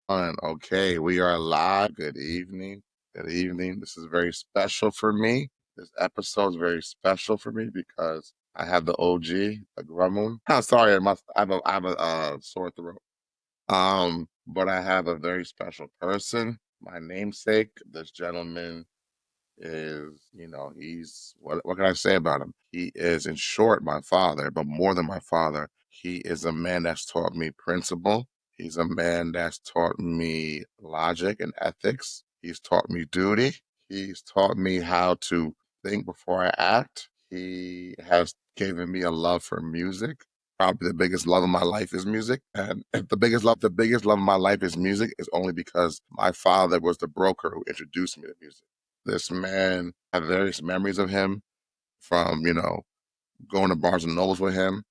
Okay, we are live. Good evening. Good evening. This is very special for me. This episode is very special for me because I have the OG, the Grummoon. I'm sorry, I have a sore throat. But I have a very special person, my namesake. This gentleman is, he's what can I say about him? He is, in short, my father, but more than my father. He is a man that's taught me principle. He's a man that's taught me logic and ethics. He's taught me duty. He's taught me how to think before I act. He has given me a love for music. Probably the biggest love of my life is music. And if the biggest love of my life is music is only because my father was the broker who introduced me to music. This man, I have various memories of him from, going to Barnes and Nobles with him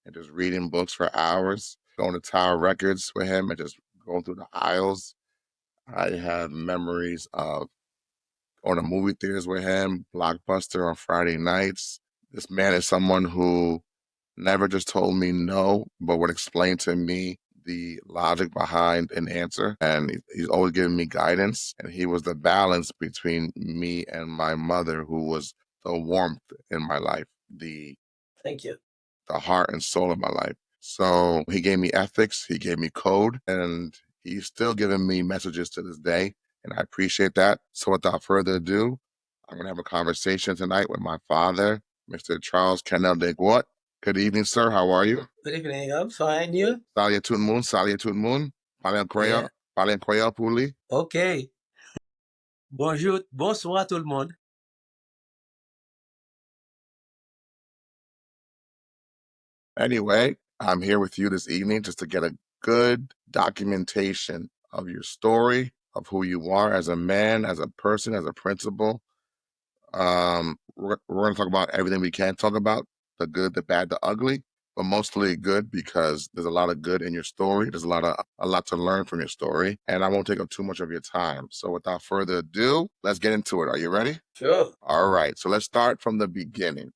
and just reading books for hours, going to Tower Records with him and just going through the aisles. I have memories of going to movie theaters with him, Blockbuster on Friday nights. This man is someone who never just told me no, but would explain to me the logic behind an answer. And he's always given me guidance. And he was the balance between me and my mother, who was the warmth in my life, Thank you. the heart and soul of my life. So he gave me ethics, he gave me code, and he's still giving me messages to this day. And I appreciate that. So without further ado, I'm going to have a conversation tonight with my father, Mr. Charles Kenel Desgrottes. Good evening, sir. How are you? Good evening. I'm fine. You? Salut tout le monde. Salut tout le monde. Parlez en créole. Yeah. Parlez en créole pour lui. Okay. Bonjour. Bonsoir tout le monde. Anyway, I'm here with you this evening just to get a good documentation of your story, of who you are as a man, as a person, as a principal. We're going to talk about everything we can talk about, the good, the bad, the ugly, but mostly good because there's a lot of good in your story. There's a lot to learn from your story, and I won't take up too much of your time. So without further ado, let's get into it. Are you ready? Sure. All right. So let's start from the beginning.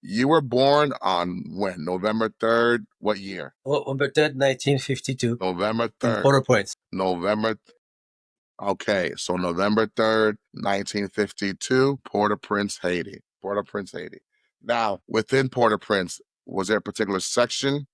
You were born on when? November 3rd. What year? November 3rd, 1952. November In 3rd. Port-au-Prince. November. Okay. So November 3rd, 1952, Port-au-Prince, Haiti. Port-au-Prince, Haiti. Now, within Port-au-Prince, was there a particular section?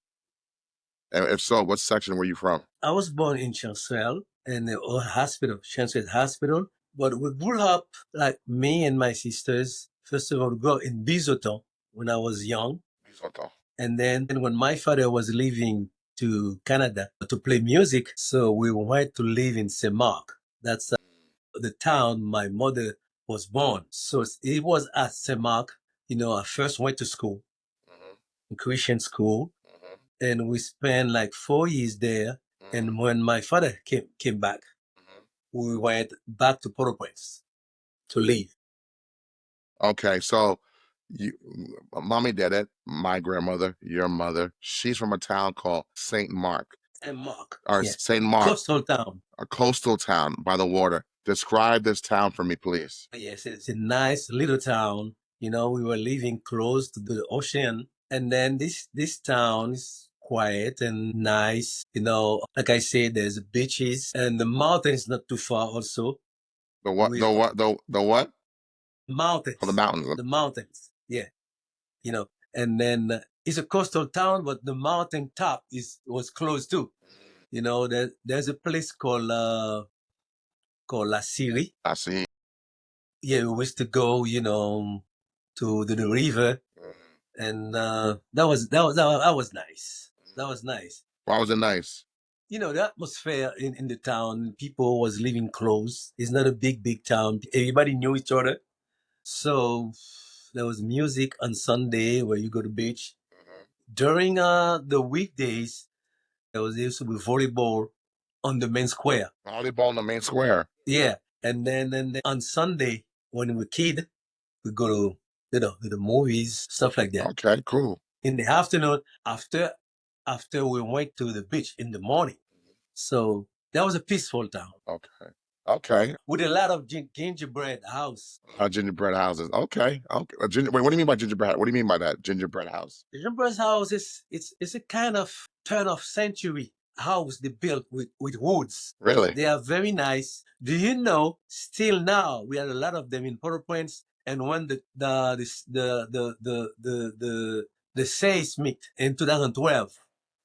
And if so, what section were you from? I was born in Chancel in the old hospital, Chancel Hospital. But we grew up, like me and my sisters, first of all, grew up in Bizoton when I was young. Lesotho. And then when my father was leaving to Canada to play music, so we went to live in Saint Mark. That's the town my mother was born. So it was at Saint Mark, I first went to school, Mhm, Christian school, mhm, and we spent like 4 years there. mhm, And when my father came back, mhm. we went back to Port-au-Prince to live. Okay, so you, mommy did it. My grandmother, your mother, she's from a town called Saint Mark, And Mark, or yeah, Saint Mark, coastal town. a coastal town by the water. Describe this town for me, please. Yes, it's a nice little town. We were living close to the ocean, and then this town is quiet and nice. Like I said, there's beaches and the mountains not too far. Also, The what? we The what? The what? Oh, the mountains, mountains. the mountains. Yeah, and then it's a coastal town, but the mountain top was close too. There's a place called La Syrie. I see. Yeah, we used to go, to the river, Mhm. and that was nice. That was nice. Why was it nice? The atmosphere in the town, people was living close. It's not a big town. Everybody knew each other. So there was music on Sunday where you go to beach. Mhm. During the weekdays, there was used to be volleyball on the main square. Volleyball in the main square. Yeah. And then on Sunday, when we were kid, we go to the movies, stuff like that. Okay, cool. In the afternoon, after we went to the beach in the morning. So that was a peaceful town Okay. Okay. with a lot of gingerbread house. Gingerbread houses. Okay. Okay. Wait, what do you mean by gingerbread? What do you mean by that? Gingerbread house. The gingerbread house is it's a kind of turn of century house they built with woods. Really? They are very nice. Do you know? Still now we have a lot of them in Port-au-Prince. And when the seismic in 2012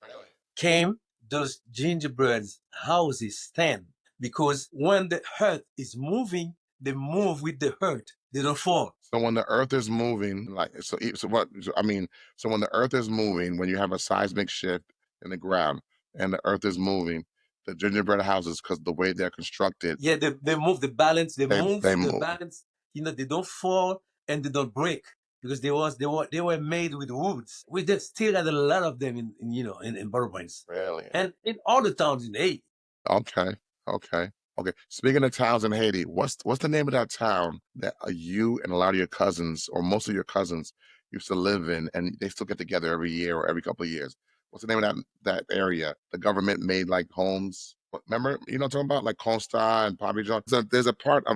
Really? came, those gingerbread houses stand because when the earth is moving, they move with the earth. They don't fall. So when the Earth is moving, like so what I mean, so when the Earth is moving, when you have a seismic shift in the ground and the Earth is moving, the gingerbread houses, because the way they're constructed, Yeah, they move the balance. They move they the move. balance. You know, they don't fall and they don't break because they were made with woods. We just still had a lot of them in Port-au-Prince Really? and in all the towns in Haiti. Okay. Okay. Okay. Speaking of towns in Haiti, what's the name of that town that you and a lot of your cousins, or most of your cousins, used to live in, and they still get together every year or every couple of years? What's the name of that area? The government made like homes. Remember, you know what I'm talking about, like Consta and Pabidjan. There's a part I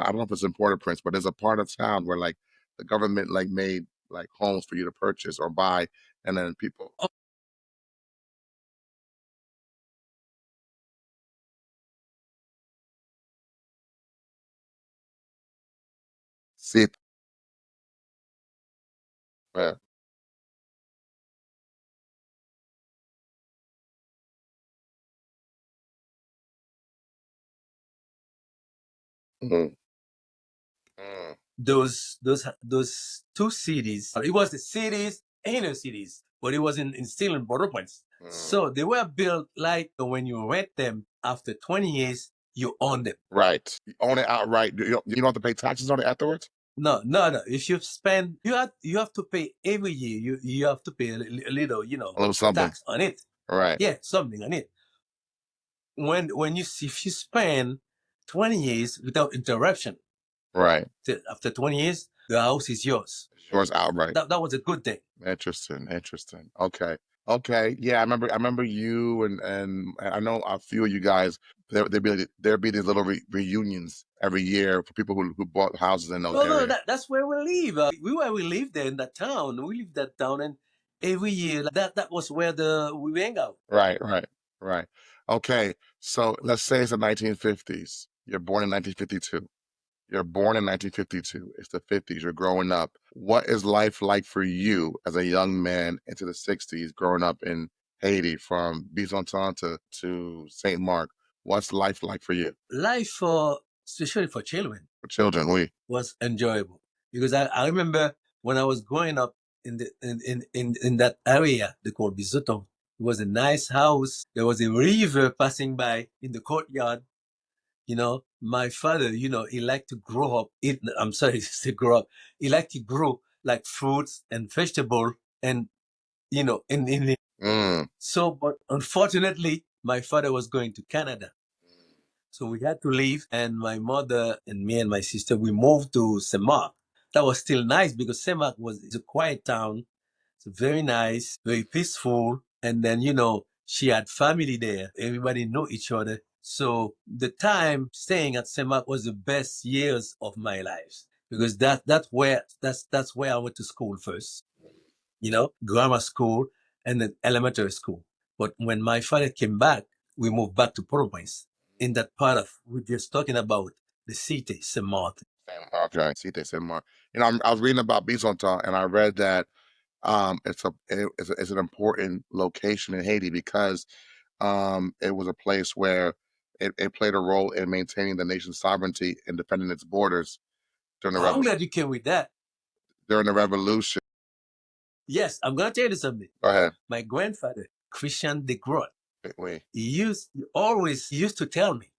don't know if it's in Port-au-Prince, but there's a part of town where like the government like made like homes for you to purchase or buy, and then people see it. Yeah. Mhm. Mm. Those two cities. It was the cities, inner cities, but it was in still in Port-au-Prince. Mm. So they were built like when you rent them after 20 years, you own them. Right. You own it outright. You don't have to pay taxes on it afterwards? No, no, no. If you spend, you have to pay every year. You have to pay a little, A little something. tax on it. Right. Yeah, something on it. When if you spend 20 years without interruption, Right. after 20 years, the house is yours. It's yours outright. That was a good thing. Interesting. Interesting. Okay. Okay. Yeah, I remember you and I know a few of you guys, there'd be these little reunions every year for people who bought houses in those No, no, areas. that's where we live. We lived there in that town. We lived that town, and every year that was where we hang out. Right, right, right. Okay. So let's say it's the 1950s. You're born in 1952. You're born in 1952. It's the 50s. You're growing up. What is life like for you as a young man into the 60s, growing up in Haiti from Bisonton to St. Mark? What's life like for you? Life for especially for children For children, we. was enjoyable because I remember when I was growing up in that area they call Bizoton. It was a nice house. There was a river passing by in the courtyard. My father, he liked to grow up. I'm sorry to say grow up. He liked to grow like fruits and vegetable and in Mm. so, but unfortunately, my father was going to Canada. So we had to leave, and my mother and me and my sister, we moved to Saint Mark. That was still nice because Saint Mark is a quiet town. It's very nice, very peaceful. And then, she had family there. Everybody knew each other. So the time staying at Saint Mark was the best years of my life because that's where I went to school first, grammar school and then elementary school. But when my father came back, we moved back to Port-au-Prince. In that part of, we're just talking about the city, Saint Martin. Okay. See, they said more. I was reading about Bisonton, and I read that it's an important location in Haiti because it was a place where it played a role in maintaining the nation's sovereignty and defending its borders during the Oh, I'm glad you came with that. revolution. Yes, I'm going to tell you something. Go ahead. My grandfather, Christian Desgrottes, Wait. he used to tell me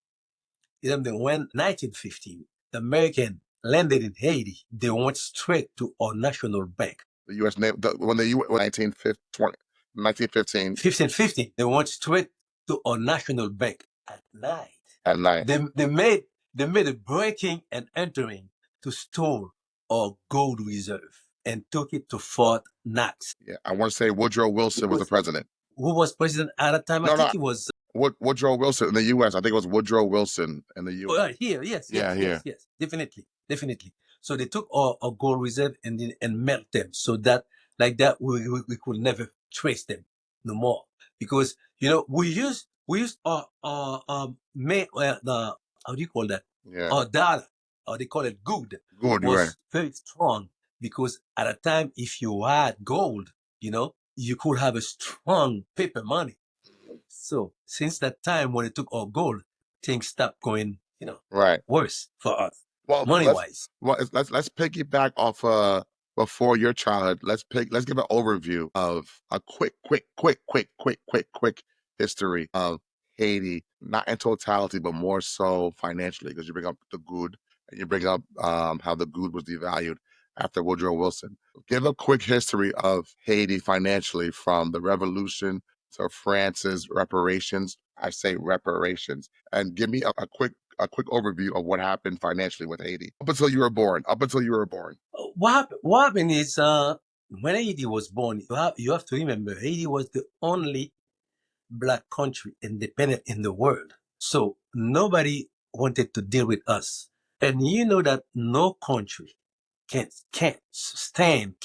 that when 1915, the American landed in Haiti, they went straight to our national bank. The U.S. Navy, when the U.S. 1915 1515, they went straight to our national bank at night. at night. They made a breaking and entering to store our gold reserve and took it to Fort Knox. Yeah, I want to say Woodrow Wilson was the Because president. who was president at that time? I No, no, think it was Woodrow Wilson in the U.S. I think it was Woodrow Wilson in the U.S. here. Yes, Yeah, yes, yes, here. yes. Definitely, definitely. So they took our gold reserve and melt them so that like that we could never trace them no more because we used the how do you call that, Yeah. our dollar, or they call it good, Good, right. was very strong, because at a time, if you had gold, you could have a strong paper money. So since that time when they took our gold, things stopped going, Right. worse for us, Well, money let's wise. well let's piggyback off before your childhood. Let's give an overview of a quick history of Haiti, not in totality, but more so financially, because you bring up the good and you bring up how the good was devalued after Woodrow Wilson. Give a quick history of Haiti financially from the revolution to France's reparations. I say reparations, and give me a quick overview of what happened financially with Haiti up until you were born. Up until you were born. What happened is, when Haiti was born, you have to remember, Haiti was the only black country independent in the world. So nobody wanted to deal with us. And you know that no country can sustain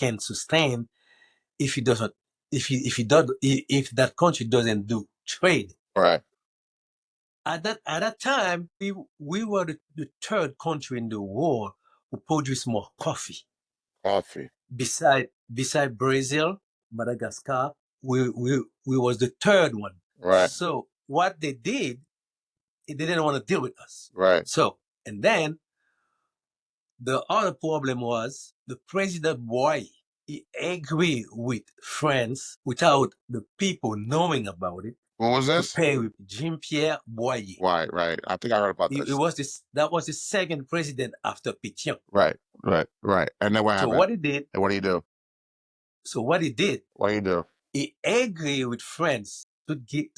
if it doesn't if that country doesn't do trade. Right. At that time, we were the third country in the world who produced more coffee. Coffee. Beside Brazil, Madagascar, we was the third one. Right. So what they did, they didn't want to deal with us. Right. So, and then the other problem was the President Boy. He agreed with France without the people knowing about it, What was to this? pay with Jean-Pierre Boyer. Right. Right. I think I heard about It this. was this that was the second president after Pétion. Right. Right. Right. And then what So happened? what he did, And what do you do? so what he did, What do you do? he agreed with France to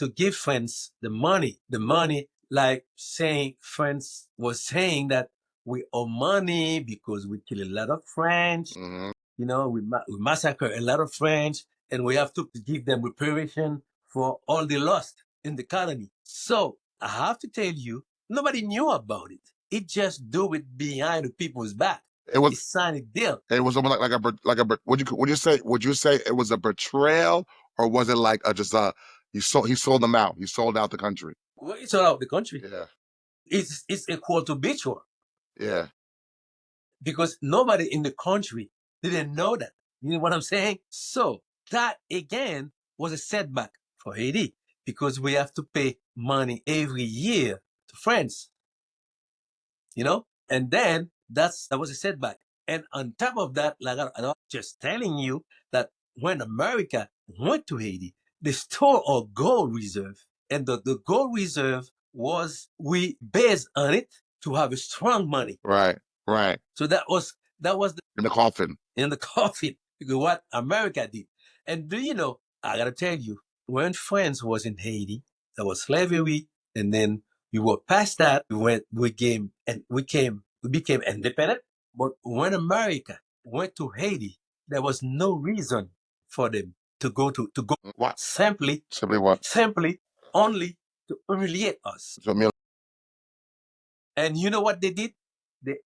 give France the money, like saying France was saying that we owe money because we kill a lot of French, Hmm. we massacre a lot of French, and we have to give them reparation for all they lost in the colony. So I have to tell you, nobody knew about it. It just do it behind the people's back. It was. He signed a deal. It was almost like a. Would you say it was a betrayal, or was it like a just he sold them out. He sold out the country. Well, it's all out the country. Yeah. It's equal to betrayal, Yeah. because nobody in the country didn't know that. You know what I'm saying? So that again was a setback for Haiti, because we have to pay money every year to France, and then that was a setback. And on top of that, like I'm just telling you that when America went to Haiti, they stole our gold reserve, and the gold reserve was we based on it to have a strong money. Right. Right. So that was In the coffin. in the coffin, because what America did. And do you know, I gotta tell you, when France was in Haiti, there was slavery, and then we were past that. We became independent. But when America went to Haiti, there was no reason for them to go What? simply Simply what? simply only to humiliate us. So meal. And you know what they did? They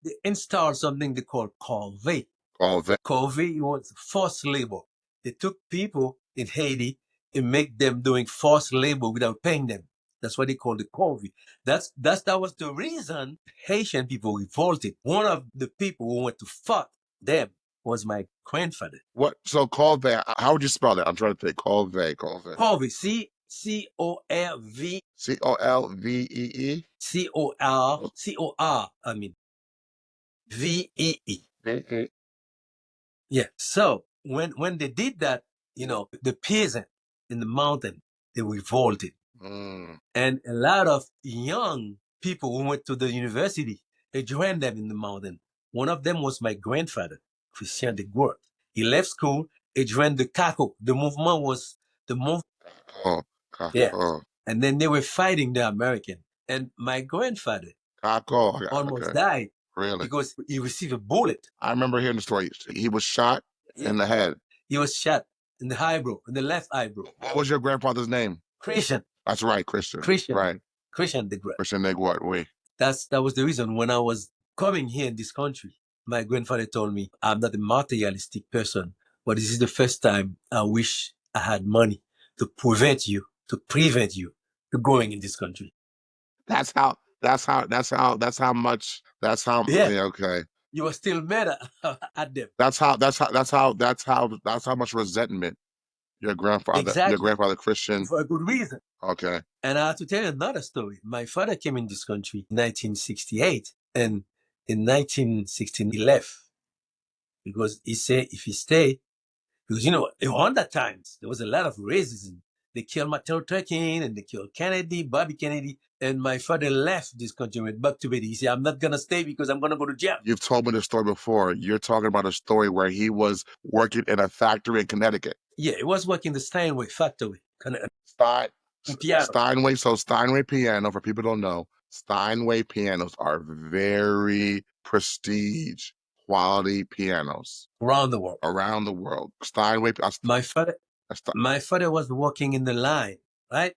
they installed something they call corvée. Oh, Corvée was forced labor. They took people in Haiti and make them doing forced labor without paying them. That's what they call the corvée. That was the reason Haitian people revolted. One of the people who went to fight them was my grandfather. what? So Colvey. How would you spell that? I'm trying to think. Colvey. Colvey. Corvée, C-O-R-V, Colvee. C-O-R, I mean, V-E-E. Okay. Yeah. So when they did that, the peasant in the mountain, they revolted. Mm. And a lot of young people who went to the university, they joined them in the mountain. One of them was my grandfather, Christian Desgrottes. He left school, he joined the CACO. The movement was the move. Oh. Yeah. Oh. And then they were fighting the American. And my grandfather Caco. almost Okay. died Really? because he received a bullet. I remember hearing the story. He was shot Yeah. in the head. He was shot in the eyebrow, in the left eyebrow. What was your grandfather's name? Christian. That's right, Christian. Christian. Right. Christian Desgrottes. Christian Negwart. Oui. That was the reason when I was coming here in this country, my grandfather told me I'm not a materialistic person, but this is the first time I wish I had money. to prevent you to going in this country. Yeah, yeah, okay. you were still mad at them. That's how much resentment your Exactly, grandfather Christian. for a good reason. Okay. And I have to tell you another story. My father came in this country in 1968, and in 1969 he left because he said if he stay, because on that times there was a lot of racism. They killed Martin Luther King and they killed Kennedy, Bobby Kennedy, and my father left this country, went back to Haiti. He said, "I'm not gonna stay because I'm gonna go to jail." You've told me the story before. You're talking about a story where he was working in a factory in Connecticut. Yeah, it was working the Steinway factory, Stein, piano Steinway. So Steinway piano, for people who don't know, Steinway pianos are very prestige quality pianos around the world. around the world. Steinway. My father, my father was working in the line, right?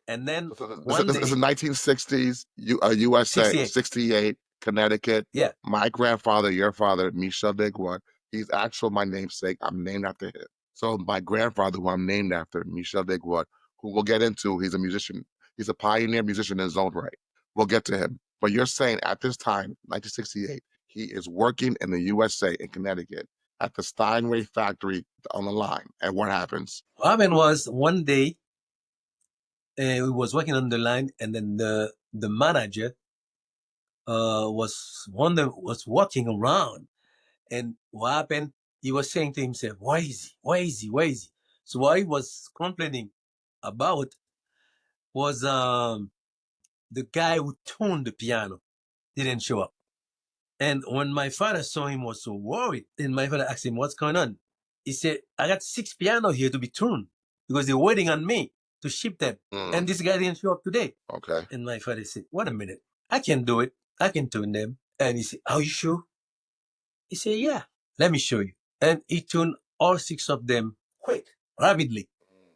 And then one This is day, 1960s, USA, 68, 68, Connecticut. yeah. My grandfather, your father, Michel Desgrottes, he's actual my namesake. I'm named after him. So my grandfather, who I'm named after, Michel Desgrottes, who we'll get into, he's a musician. He's a pioneer musician in his own right. We'll get to him. But you're saying at this time, 1968, he is working in the USA in Connecticut at the Steinway factory on the line. And what happens? What happened was one day we was working on the line, and then the manager was walking around, and what happened? He was saying to himself, "Why is he? Why is he? Why is he?" So what he was complaining about was the guy who tuned the piano didn't show up. And when my father saw him, was so worried, and my father asked him, "What's going on?" He said, "I got 6 pianos here to be tuned because they're waiting on me to ship them, and this guy didn't show up today." Okay. And my father said, "Wait a minute, I can do it. I can tune them." And he said, "Are you sure?" He said, "Yeah, let me show you." And he tuned all 6 of them quick, rapidly.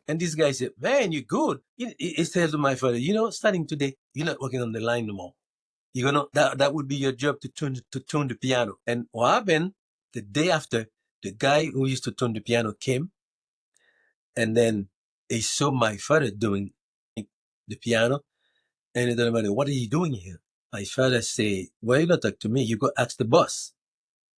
And this guy said, "Man, you're good." He says to my father, "Starting today, you're not working on the line no more. You're gonna that would be your job to tune the piano." And what happened the day after, the guy who used to tune the piano came, and then he saw my father doing the piano, and he told him, "What are you doing here?" My father say, "Well, you don't talk to me. You go ask the boss."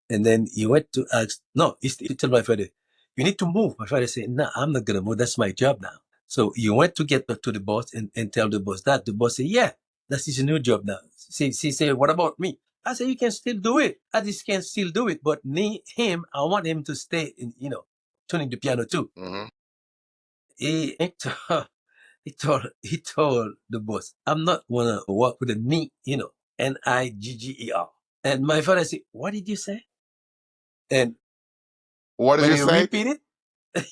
And then he went to ask. No, he told my father, "You need to move." My father said, "No, I'm not gonna move. That's my job now." So he went to get back to the boss and tell the boss that. The boss said, "Yeah, that's his new job now." She said, "What about me?" I said, "You can still do it. I just can still do it. But I want him to stay in, tuning the piano too." Mm-hmm. He, he told the boss, "I'm not gonna work with a knee, Nigger." And my father said, "What did you say?" And What did when you he say? repeated,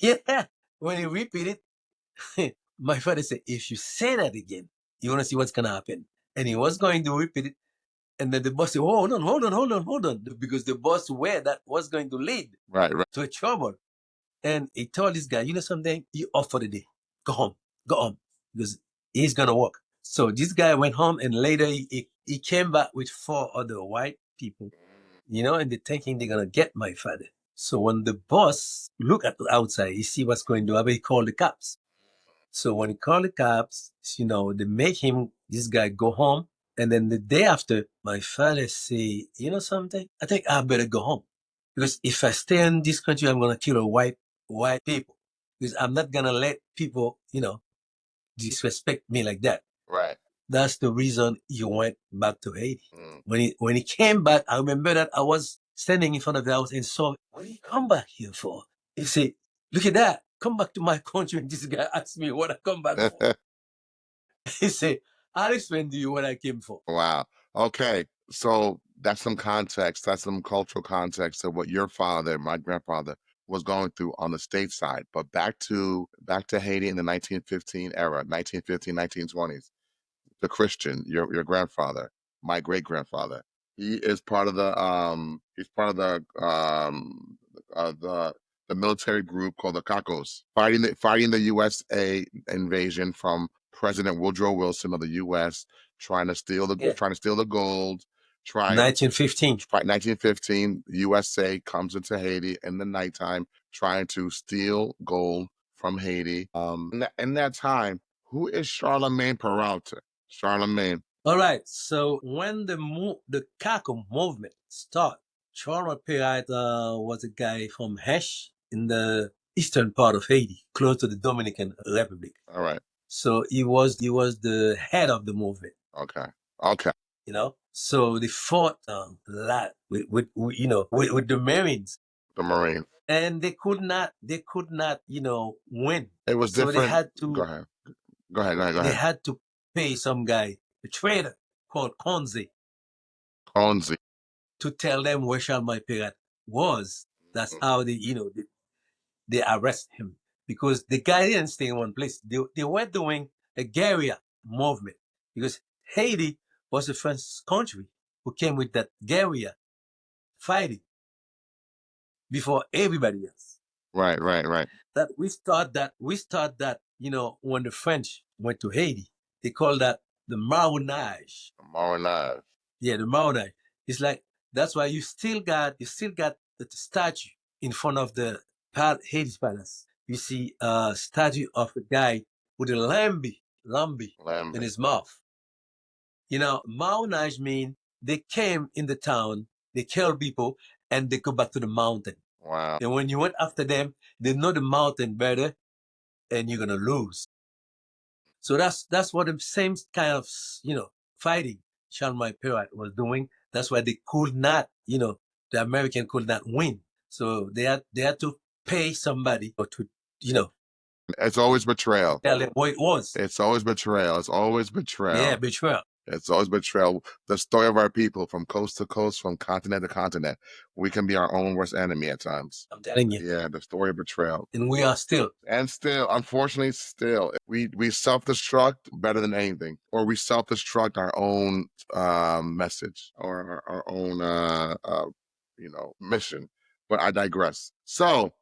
yeah, when he repeated, my father said, "If you say that again, you want to see what's gonna happen." And he was going to repeat it, and then the boss said, "Oh, hold on, hold on, hold on, hold on," because the boss aware that was going to lead Right, right. to a trouble. And he told this guy, "You know something? You off for the day. Go home, because he's gonna work." So this guy went home, and later he came back with 4 other white people, and they're thinking they're gonna get my father. So when the boss look at the outside, he see what's going to happen, he called the cops. So when he called the cops, they make this guy go home. And then the day after, my father say, "You know something? I think I better go home. Because if I stay in this country, I'm gonna kill a white people. Because I'm not gonna let people, disrespect me like that." Right. That's the reason he went back to Haiti. Mm. When he came back, I remember that I was standing in front of the house and saw, "What do you come back here for?" He said, "Look at that. Come back to my country." And this guy asked me what I come back for. He said, "I'll explain to you what I came for." Wow. Okay. So that's some context. That's some cultural context of what your father, my grandfather, was going through on the state side. But back to Haiti in the 1915 era, 1915, 1920s. The Christian, your grandfather, my great grandfather. He is part of the military group called the Cacos, fighting the USA invasion from President Woodrow Wilson of the US, Yeah. trying to steal the gold, try 1915. fight 1915, USA comes into Haiti in the nighttime trying to steal gold from Haiti. In that time, who is Charlemagne Peralta? Charlemagne. All right. So when the Kako movement started, Charles Perrault was a guy from Hesh in the eastern part of Haiti, close to the Dominican Republic. All right. So he was the head of the movement. Okay. Okay. So they fought a lot with the Marines, The Marine. and they could not win. It was So they different. had Go to ahead. Go ahead. Go ahead. Go they ahead. had to pay some guy, a trader called Konze, Conzi. to tell them where Charles Perrault was. That's how they arrest him, because the guy didn't stay in one place. They were doing a guerrilla movement, because Haiti was the first country who came with that guerrilla fighting before everybody else. Right. Right. Right. That we start that when the French went to Haiti, they call that the marronage. Marinage. Yeah, the marronage. It's like, that's why you still got the statue in front of the Haiti's palace. You see a statue of a guy with a lambi in Lambe. his mouth. Marronage mean they came in the town, they kill people, and they go back to the mountain. Wow. And when you went after them, they know the mountain better, and you're gonna lose. So that's what the same kind of fighting Charles Perrault was doing. That's why they could not, the American could not win. So they had to pay somebody to, you know, It's always betrayal. tell them what it was. It's always betrayal. It's always Yeah, betrayal. betrayal. It's always betrayal. The story of our people from coast to coast, from continent to continent. We can be our own worst enemy at times. I'm telling you. Yeah, the story of betrayal. And we are still. And still, unfortunately, still, we self-destruct better than anything, or we self-destruct our own message or our own mission. But I digress. So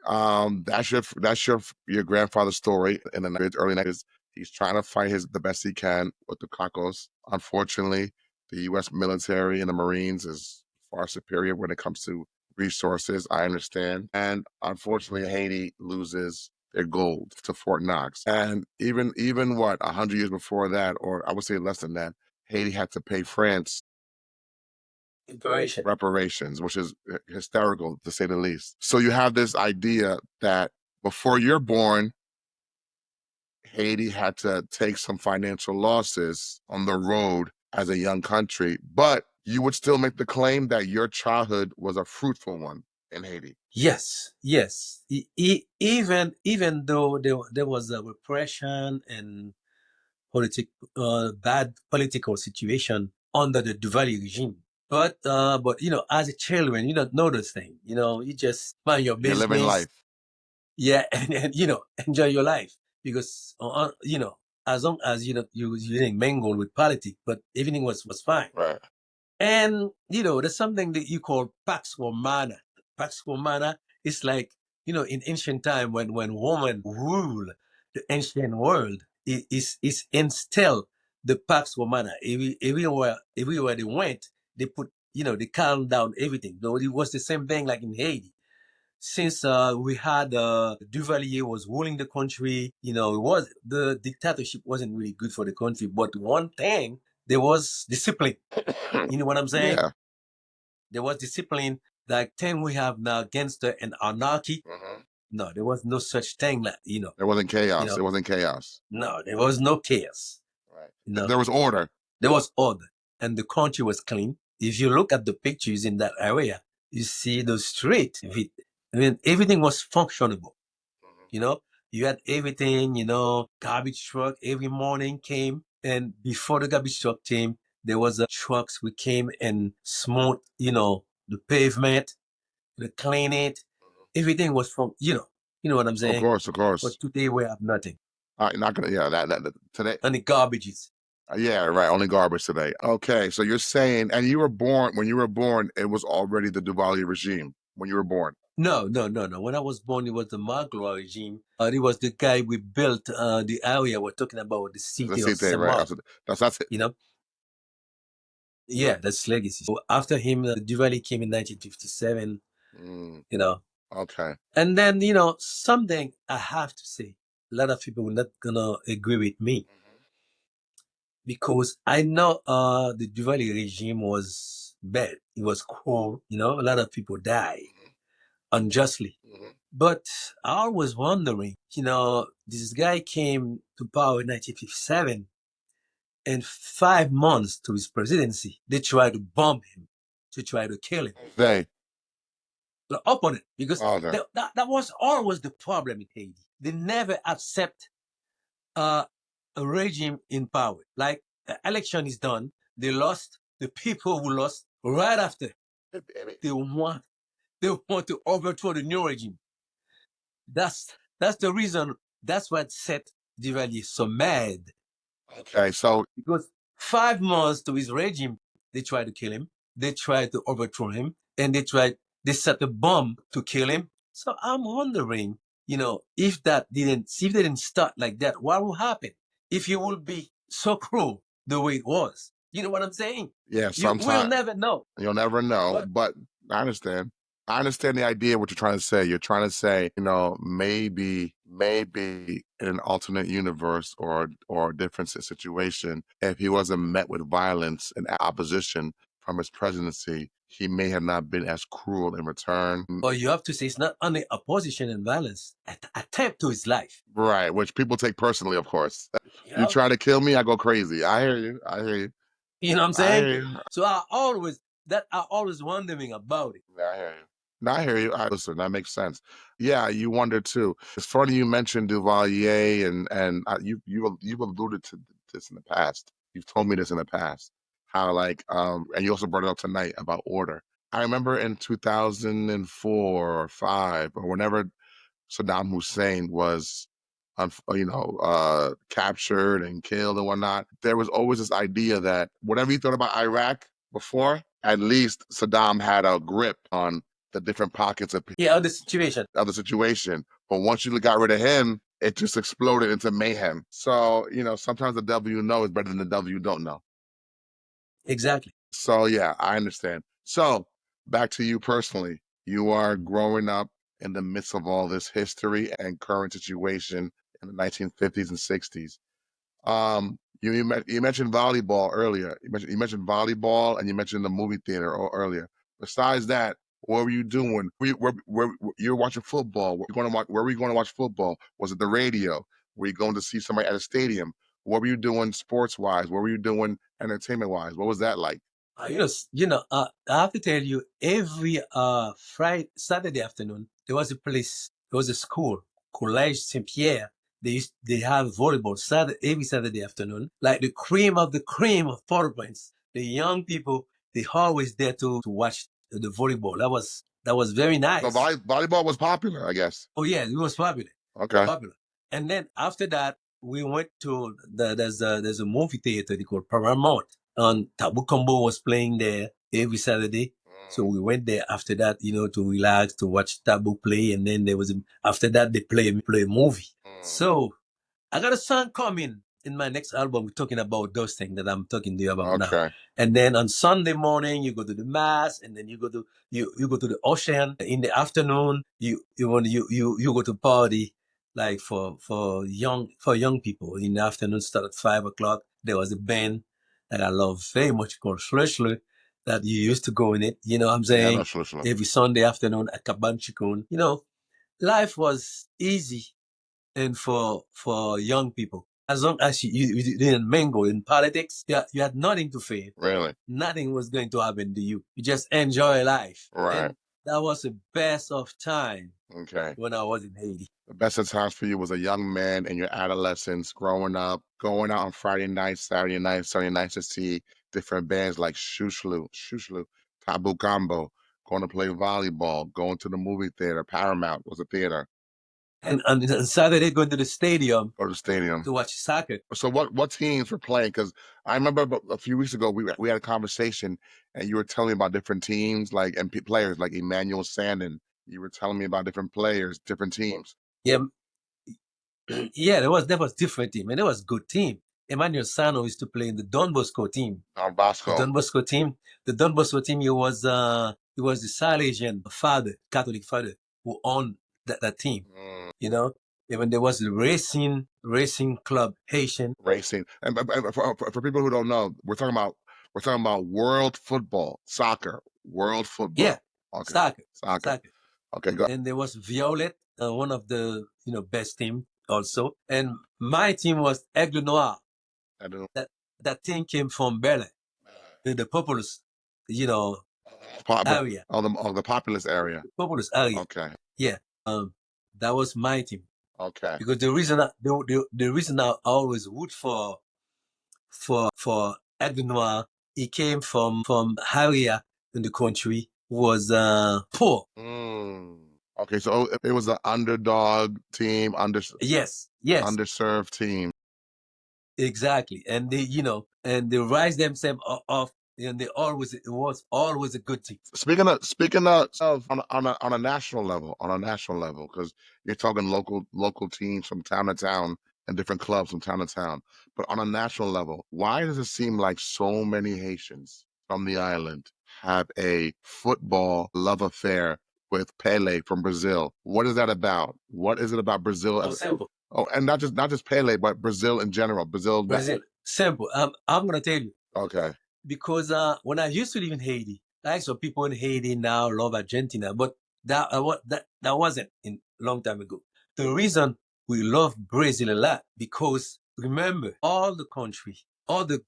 that's your grandfather's story in the early 90s. He's trying to fight the best he can with the Cacos. Unfortunately, the U.S. military and the Marines is far superior when it comes to resources. I understand, and unfortunately, Haiti loses their gold to Fort Knox. And even what 100 years before that, or I would say less than that, Haiti had to pay France reparations, which is hysterical to say the least. So you have this idea that before you're born, Haiti had to take some financial losses on the road as a young country, but you would still make the claim that your childhood was a fruitful one in Haiti. Yes, yes. Even though there was a repression and bad political situation under the Duvalier regime. But as a children, you don't know those things. You just mind your You're living business. life. Yeah, and enjoy your life, because as long as you didn't mingle with politics, but everything was fine. Right. And there's something that you call Pax Romana. Pax Romana is like, in ancient time, when women rule the ancient world, is instill the Pax Romana. Everywhere they went, they put, they calm down everything. Though it was the same thing like in Haiti. Since we had Duvalier was ruling the country, the dictatorship wasn't really good for the country. But one thing, there was discipline. You know what I'm saying? Yeah. There was discipline. Like thing we have now, gangster and anarchy. No, there was no such thing. There wasn't chaos. know, It wasn't chaos. no, there was no chaos. Right. There was order. There was order, and the country was clean. If you look at the pictures in that area, you see the street. I mean, everything was functionable. You had everything. Garbage truck every morning came, and before the garbage truck came, there was a trucks. We came and smooth, the pavement, to clean it. Everything was from, you know what I'm Of saying? course, of course. But today we have nothing. Not gonna. Yeah, that today. And the garbages. Yeah, right. Only garbage today. Okay, so you're saying, and you were born when you were born, it was already the Duvalier regime when you were born. No, no, no, no. When I was born, it was the Magloire regime. It was the guy we built the area we're talking about, the The city of city, right? Saint-Marc. That's it. Yeah, that's legacy. So after him, Duvalier came in 1957. Mm. You know, Okay. And then, something I have to say, a lot of people are not gonna agree with me because I know the Duvalier regime was bad. It was cruel, a lot of people died unjustly. Mhm. But I was wondering, this guy came to power in 1957, and 5 months to his presidency, they tried to bomb him, to try to kill him. They. The opponent, because Okay. that was always the problem in Haiti. They never accept uh, a regime in power. Like the election is done, they lost. The people who lost right after they want they want to overthrow the new regime. That's the reason. That's what set Duvalier so mad Okay. So because 5 months to his regime, they tried to kill him. They tried to overthrow him, and they set a bomb to kill him. So I'm wondering, if they didn't start like that, what will happen? If he will be so cruel the way it was. You know what I'm saying? yeah, You will sometimes never know. you'll never know, But but I understand. I understand the idea of what you're trying to say. You're trying to say, maybe in an alternate universe or a different situation, if he wasn't met with violence and opposition from his presidency, he may have not been as cruel in return. but you have to say it's not only opposition and violence, attempt to his life. Right, which people take personally, of course. You You know? try to kill me, I go crazy. I hear you. I hear you. You know what I'm I saying? hear you. So I always wondering about it. Yeah, I hear you. No, I hear you. Listen, that makes sense. Yeah, you wonder too. It's funny you mentioned Duvalier, and you've alluded to this in the past. You've told me this in the past. How like and you also brought it up tonight about order. I remember in 2004 or five or whenever Saddam Hussein was, captured and killed and whatnot. There was always this idea that whatever you thought about Iraq before, at least Saddam had a grip on the different pockets Yeah, the situation. of the situation. But once you got rid of him, it just exploded into mayhem. So, sometimes the devil you know is better than the devil you don't know. Exactly. So yeah, I understand. So back to you personally. You are growing up in the midst of all this history and current situation in the 1950s and 60s. You mentioned volleyball earlier. You mentioned volleyball and you mentioned the movie theater earlier. Besides that, what were you doing? Were you were watching football? Where were you going to watch football? Was it the radio? Were you going to see somebody at a stadium? What were you doing sports wise? What were you doing entertainment wise? What was that like? I have to tell you, every Friday, Saturday afternoon, there was a school, Collège Saint Pierre. They have volleyball every Saturday afternoon, like the cream of Port-au-Prince. The young people, they always there to watch the volleyball. That was very So nice. volleyball was popular, I guess. Oh yeah, it was popular, Okay. popular. And then after that, we went to there's a movie theater they called Paramount, and Tabu Combo was playing there every Saturday. So we went there after that, to relax, to watch Tabu play, and then after that they play a movie. So I got a song coming in my next album. We're talking about those things that I'm talking to you about now. Okay. And then on Sunday morning, you go to the mass, and then you go to the ocean. In the afternoon, you go to party like for young people. In the afternoon, start at 5 o'clock. There was a band that I love very much called Schleswig that you used to go in it. You know what I'm Yeah, no, saying? sure, sure. Every Sunday afternoon at Kabanchikun. Life was easy and for young people. As long as you didn't mingle in politics, you had nothing to fear. Really? Nothing was going to happen to you. You just enjoy life. Right. And that was the best of time Okay. when I was in Haiti. The best of times for you was a young man in your adolescence, growing up, going out on Friday nights, Saturday nights to see different bands like Shushlu, Tabu Combo, going to play volleyball, going to the movie theater. Paramount was a theater And on Saturday, going to the stadium or the stadium. to watch soccer. So what teams were playing? Because I remember a few weeks ago we had a conversation and you were telling me about different teams like and players like Emmanuel Sandin. You were telling me about different players, different teams. Yeah, yeah, there was different team, and it was good team. Emmanuel Sano used to play in the Don Bosco team. Don The Bosco. Don Bosco team. The Don Bosco team. He was the Salesian father, Catholic father. who owned that team. Mm. You know, even there was the racing club Haitian. Racing. And for people who don't know, we're talking about world football, soccer, world Yeah, football. Okay, soccer, soccer. soccer. Okay, go. And there was Violet, one of the best team also. And my team was Aigle Noir. I don't know. That team came from Bel in the populous, you know, But area, the populous area. populous area. Okay, Yeah, that was my team okay. because the reason I always root for Aigle Noir, he came from area in the country was poor. Mm. Okay, so it was an underdog team, Yes, yes, underserved team. exactly. And they rise themselves off, and it was always a good team. Speaking of on a national level, because you're talking local teams from town to town and different clubs from town to town. But on a national level, why does it seem like so many Haitians from the island have a football love affair with Pele from Brazil? What is that about? What is it about Brazil Oh, as simple. oh, and not just Pele, but Brazil in general. Brazil, simple. I'm gonna tell you Okay. because when I used to live in Haiti, like some people in Haiti now love Argentina, but that wasn't in long time ago. The reason we love Brazil a lot because remember all the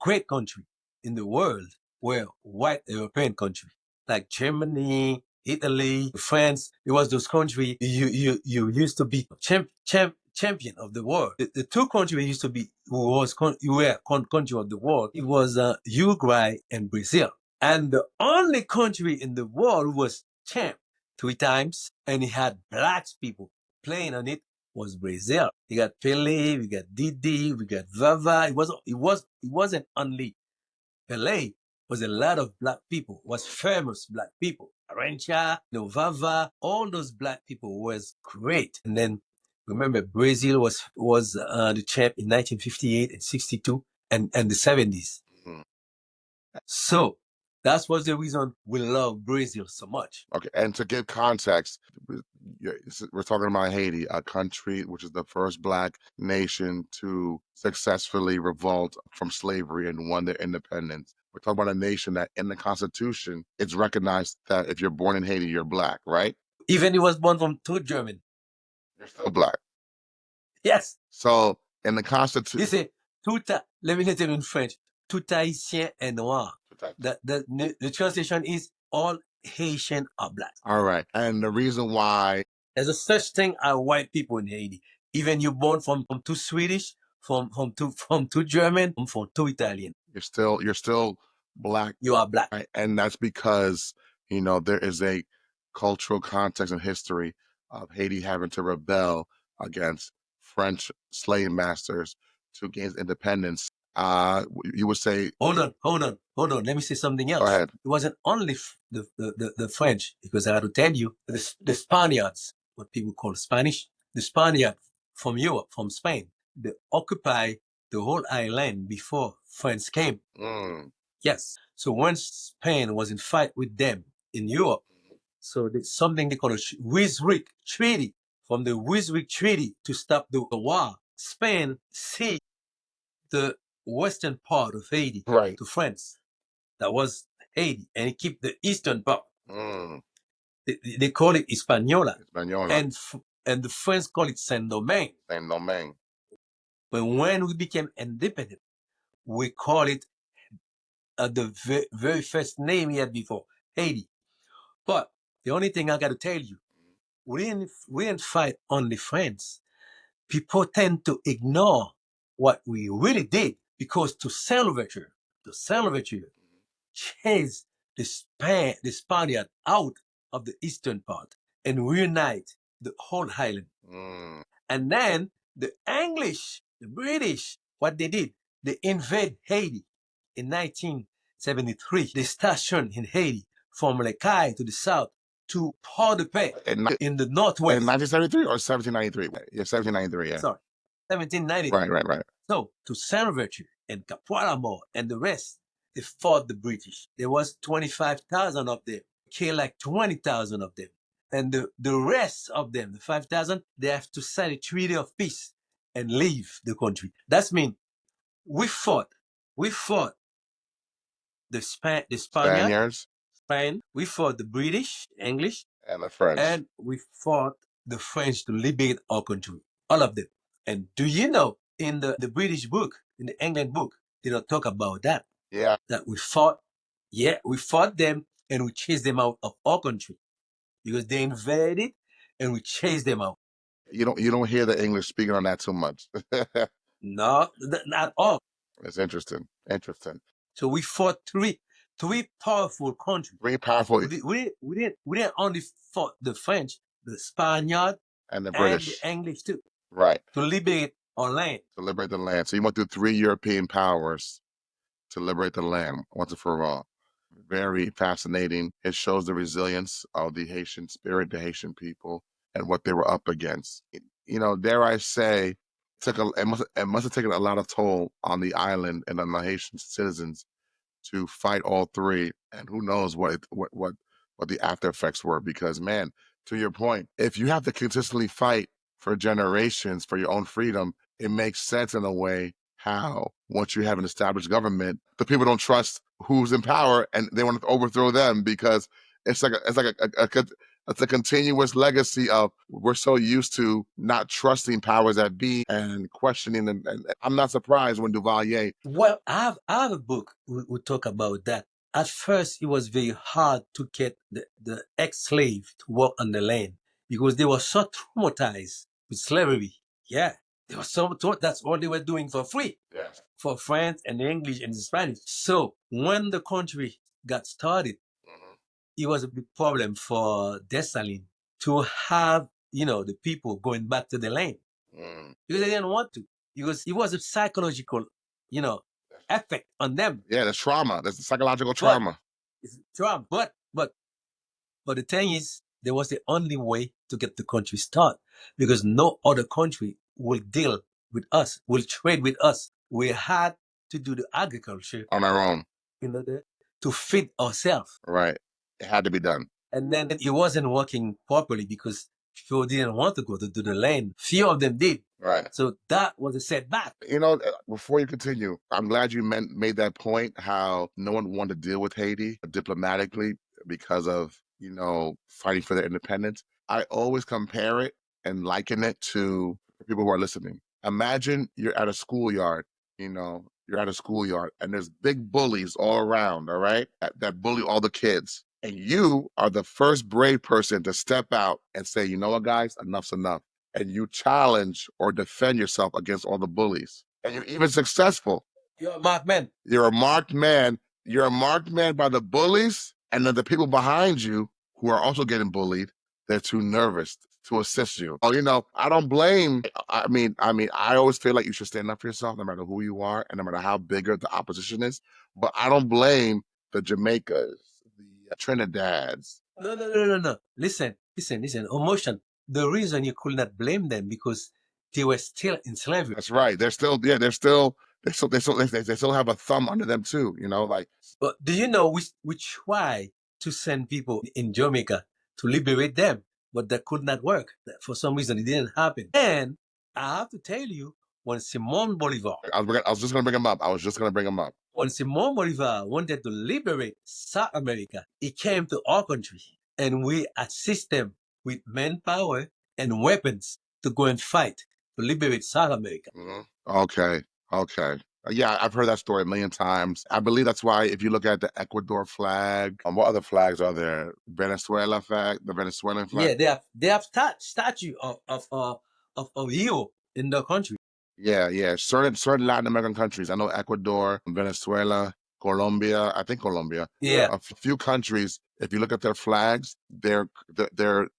great country in the world were white European country like Germany, Italy, France. It was those countries you used to be champion of the world. The two countries used to be who were country of the world. It was Uruguay and Brazil, and the only country in the world who was champ three times, and it had black people playing on it was Brazil. We got Pele, we got Didi, we got Vava. It wasn't only LA, was a lot of black people, was famous black people. Arencha, Vava, all those black people was great. And then remember Brazil was the champ in 1958 and 62 and the 70s. Mhm. So that was the reason we love Brazil so much. Okay, and to give context, we're talking about Haiti, a country which is the first black nation to successfully revolt from slavery and won their independence. We're talking about a nation that in the Constitution, it's recognized that if you're born in Haiti, you're black, right? Even he was born from two German. You're still black. Yes. So in the He Constitution, said, let me tell you in French, tout Haïtien est noir. The translation is all Haitian are black. all right, and the reason why There's a such thing as white people in Haiti. Even you born from two Swedish, from two German, from two Italian, you're still black, you are black. right? And that's because there is a cultural context and history of Haiti having to rebel against French slave masters to gain independence. You would say, Hold on. Let me say something go else. ahead. It wasn't only the French, because I had to tell you, the Spaniards, what people call Spanish, the Spaniard from Europe, from Spain, they occupy the whole island before France came. Mm, Yes. So when Spain was in fight with them in Europe, so there's something they call a Wiswick Treaty. From the Wiswick Treaty to stop the war, Spain seized the western part of Haiti right. to France. That was Haiti, and it keep the eastern part. Mm, They call it Hispaniola, Española, and the French call it Saint Domingue. Saint Domingue. But when we became independent, we call it the very first name we had before, Haiti. But the only thing I got to tell you, we didn't fight only France. People tend to ignore what we really did because to salvage you, chase the Spaniard out of the eastern part and reunite the whole island. Mm, And then the English, the British, what they did, they invade Haiti in 1973. They stationed in Haiti from Les Cayes to the south to Port-de-Paix in the in northwest. 1973 or 1793? Yeah, 1793. Yeah. Sorry, 1793. Right, right, right. So to Salvatore and Capoeiramo and the rest, they fought the British. There was 25,000 of them, killed like 20,000 of them. And the rest of them, the 5,000, they have to sign a treaty of peace and leave the country. That's mean we fought. We fought the Spaniard, Spaniards Spain. We fought the British, English, and the French. and we fought the French to liberate our country. All of them. And do you know in the British book, in the England book, they don't talk about that. Yeah. That we fought, yeah, we fought them and we chased them out of our country because they invaded and we chased them out. You don't hear the English speaking on that too much. No, not all. It's interesting. Interesting. So we fought three powerful countries. Very powerful. We didn't only fought the French, the Spaniard, And the and British. the English too, Right. to liberate our land. To liberate the land. So you went through 3 European powers to liberate the land once and for all. Very fascinating. It shows the resilience of the Haitian spirit, the Haitian people, and what they were up against. Dare I say, it must have taken a lot of toll on the island and on the Haitian citizens to fight all three, and who knows what the after effects were. Because, man, to your point, if you have to consistently fight for generations for your own freedom, it makes sense in a way how once you have an established government, the people don't trust who's in power and they want to overthrow them because it's a continuous legacy of we're so used to not trusting powers that be and questioning them. And I'm not surprised when Duvalier. Well, I have a book we talk about that. At first, it was very hard to get the ex-slave to work on the land because they were so traumatized with slavery. Yeah, they were so taught that's all they were doing for free Yes. for France and the English and the Spanish. So when the country got started, Mhm. it was a big problem for Dessalines to have, the people going back to the land Mm. because they didn't want to. Because it was a psychological, you know, effect on them. Yeah, that's trauma. That's psychological But trauma. it's Trump. But the thing is, there was the only way to get the country started because no other country will deal with us, will trade with us. We had to do the agriculture On our own. in order to feed ourselves. Right. It had to be done. And then it wasn't working properly because people didn't want to go to do the land. Few of them did. Right. So that was a setback. Before you continue, I'm glad you made that point, how no one wanted to deal with Haiti diplomatically because of, fighting for their independence. I always compare it and liken it to, for people who are listening. Imagine you're at a schoolyard, you're at a schoolyard and there's big bullies all around, all right, that bully all the kids. And you are the first brave person to step out and say, you know what, guys, enough's enough. And you challenge or defend yourself against all the bullies. And you're even successful. You're a marked man. You're a marked man. You're a marked man by the bullies, and then the people behind you who are also getting bullied, they're too nervous to assist you. Oh, I don't blame. I always feel like you should stand up for yourself no matter who you are and no matter how bigger the opposition is. But I don't blame the Jamaicas, the Trinidads. No. Listen. Emotion. The reason you could not blame them because they were still in slavery. That's right. They still have a thumb under them too, like. But do you know we try to send people in Jamaica to liberate them, but that could not work. For some reason, it didn't happen. And I have to tell you, when Simon Bolivar, I was just gonna bring him up. I was just gonna bring him up. when Simon Bolivar wanted to liberate South America, he came to our country and we assist them with manpower and weapons to go and fight to liberate South America. Okay. Yeah, I've heard that story a million times. I believe that's why if you look at the Ecuador flag, what other flags are there? Venezuela flag, the Venezuelan flag. Yeah, they have statue of hero in the country. Yeah. Certain Latin American countries. I know Ecuador, Venezuela, Colombia. I think Colombia. Yeah. A few countries. If you look at their flags, they're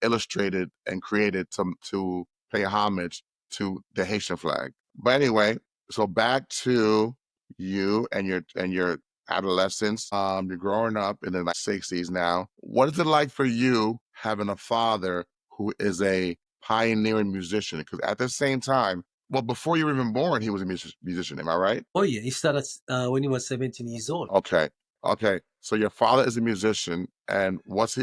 illustrated and created to pay homage to the Haitian flag. But anyway, so back to you and your adolescence. You're growing up in the 60s now. What is it like for you having a father who is a pioneering musician? Because at the same time, well, before you were even born, he was a musician. Am I right? Oh yeah, he started when he was 17 years old. Okay. Okay, so your father is a musician, and what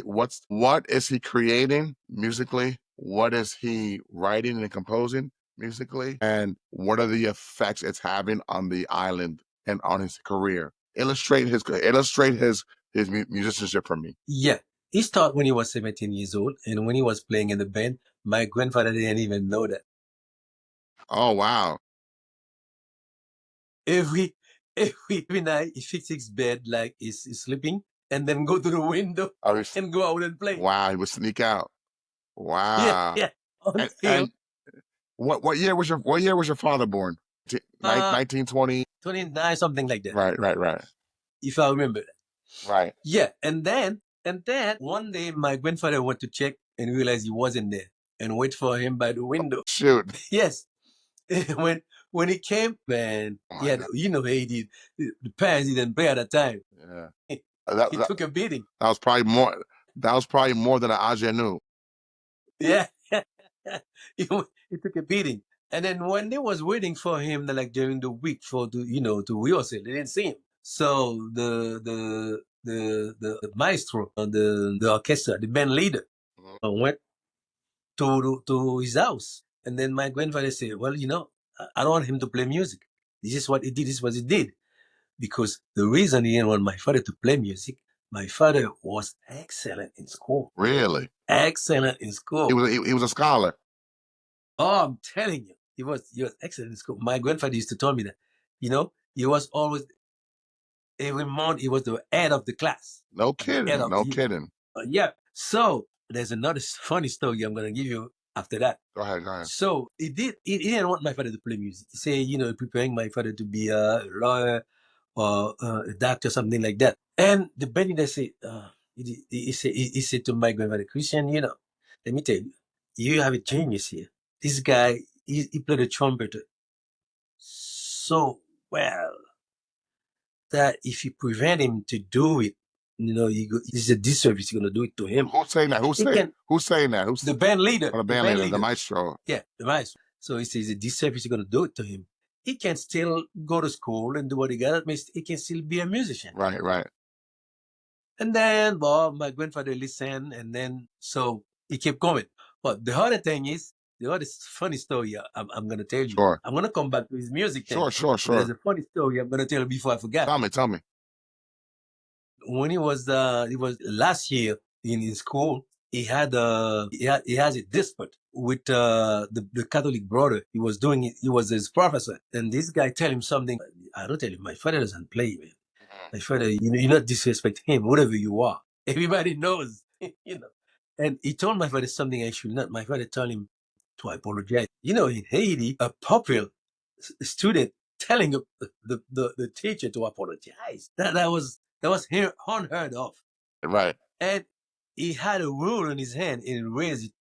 is he creating musically? What is he writing and composing musically? And what are the effects it's having on the island and on his career? Illustrate his musicianship for me. Yeah. He started when he was 17 years old, and when he was playing in the band, my grandfather didn't even know that. Oh wow. Every every night he fixed his bed like he's sleeping, and then go to the window Oh, and go out and play. wow, he would sneak out. Yeah, Wow. yeah. And Until what year was your father born? uh 1920. 29, something like that, Right, right, right, if I remember that. right. Yeah, and then one day my grandfather went to check and realized he wasn't there, and wait for him by the window. Shoot. Yes. when he came, man, Oh he my had, God. the parents didn't play at the time. Yeah. He, That, he that took a beating. that was probably more. That was probably more than an ingenue. Yeah. He took a beating. And then when they was waiting for him, like during the week for to rehearsal, they didn't see him. So the maestro, the orchestra, the band leader, Mhm. went to his house. And then my grandfather said, "Well, I don't want him to play music. This is what he did. This is what he did." Because the reason he didn't want my father to play music, my father was excellent in school. Really? Excellent in He school. was he was a scholar. Oh, I'm telling you, he was excellent in school. My grandfather used to tell me that, he was always, every month he was the head of the class. No Head kidding. of No kidding. Yeah. So there's another funny story I'm gonna give you after that. Go ahead. Go ahead. So he didn't want my father to play music. He said, preparing my father to be a lawyer or a doctor, something like that. And the band leader said, he said to my grandfather, Christian, let me tell you, you have a genius here. This guy, he played the trumpet so well that if you prevent him to do it, it's a disservice. You're gonna do it to him. Who's saying that? Who's He saying? can. Who's saying that? The band leader, Oh, the the band band leader, the leader. maestro. Yeah, the maestro. So he says a disservice. You're gonna do it to him. He can still go to school and do what he got. That means he can still be a musician. Right, right. And then, well, my grandfather listened, and then so he kept going. But the other thing is, the other funny story I'm going to tell you. Sure, I'm going to come back to his music thing. sure, sure, But there's sure. a funny story I'm going to tell you before I forget. Tell me, tell me. When he was last year in school, he has a dispute with the Catholic brother. He was doing it. He was his professor, and this guy tell him something. I don't tell you, my father doesn't play, man. My father, you not disrespect him, whatever you are. Everybody knows, And he told my father something I should not. My father told him to apologize. In Haiti, a popular student telling the teacher to apologize. That was unheard of. Right. And he had a rule in his hand and raised it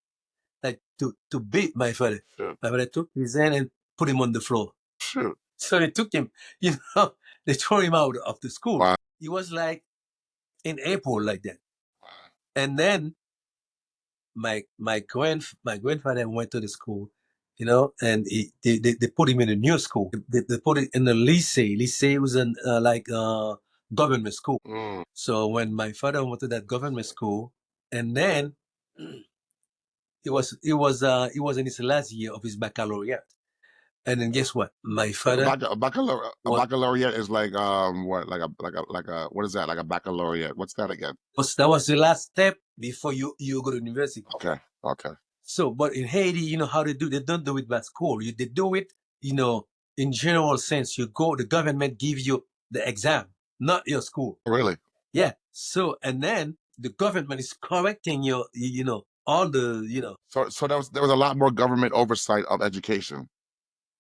like to beat my father. Shoot. My father took his hand and put him on the floor. Shoot. So they took him, they threw him out of the school. Wow. He was like in April like that. And then my grandfather went to the school, and they put him in a new school. They put it in the lycée. Lycée was an like government school. Mm. So when my father went to that government school, and then he was in his last year of his baccalaureate, and then guess what? My father A was baccalaureate is like what, like a what is that, like a baccalaureate? What's that again? that was the last step before you go to university. Okay, okay. So, but in Haiti, you know how they don't do it by school. They do it, in general sense. You go, the government gives you the exam, not your school. Really? Yeah. So, and then the government is correcting all the, So there was a lot more government oversight of education.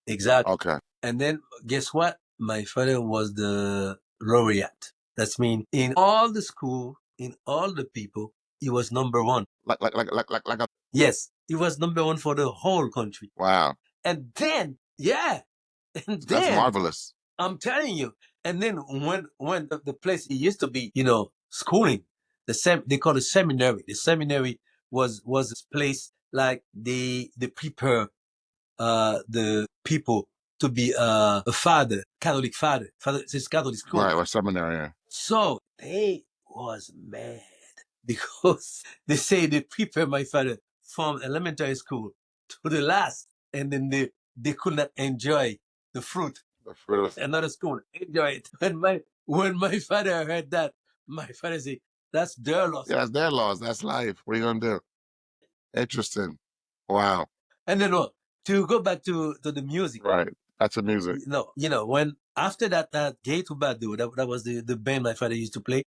exactly. Okay. And then guess what? My father was the laureate. That's mean in all the school, in all the people, he was number one. Like a Yes, he was number one for the whole country. wow. And then, yeah, and That's then marvelous. I'm telling you. And then when the place it used to be, schooling, they call it seminary. The seminary was this place like they prepare the people to be a father, Catholic father. Father, it's Catholic school. Right, or seminary. Yeah. So they was mad because they say they prepare my father from elementary school to the last, and then they could not enjoy the fruit. The fruit of Another school enjoy it. When my father heard that, my father said, "That's their loss." yeah, that's their laws. That's life. What are you gonna do? Interesting. Wow. And then what? To go back to the music, Right. That's the music. when after that Gay to Badu, that was the band my father used to play.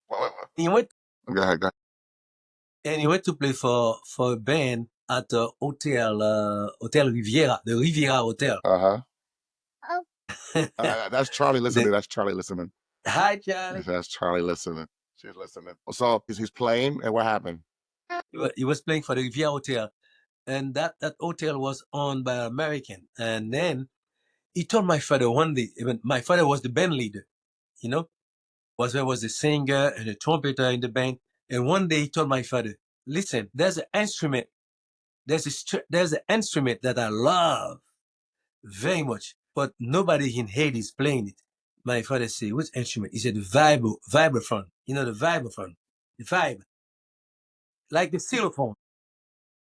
What? He went Go ahead. Go and he went to play for a band at Hotel Riviera, the Riviera Hotel. ahead. That's Charlie listening. The, That's Charlie listening. Hi, Charlie. That's Charlie listening. She's listening. So he's playing, and what happened? He was playing for the Riviera Hotel, and that hotel was owned by an American. And then he told my father one day, even my father was the band leader, you know, was a singer and a trumpeter in the band. And one day he told my father, "Listen, there's an instrument, there's an instrument that I love very much, but nobody in Haiti is playing it." My father said, "Which instrument?" He said, "The vibraphone. You know the vibraphone, the vibe, like the xylophone."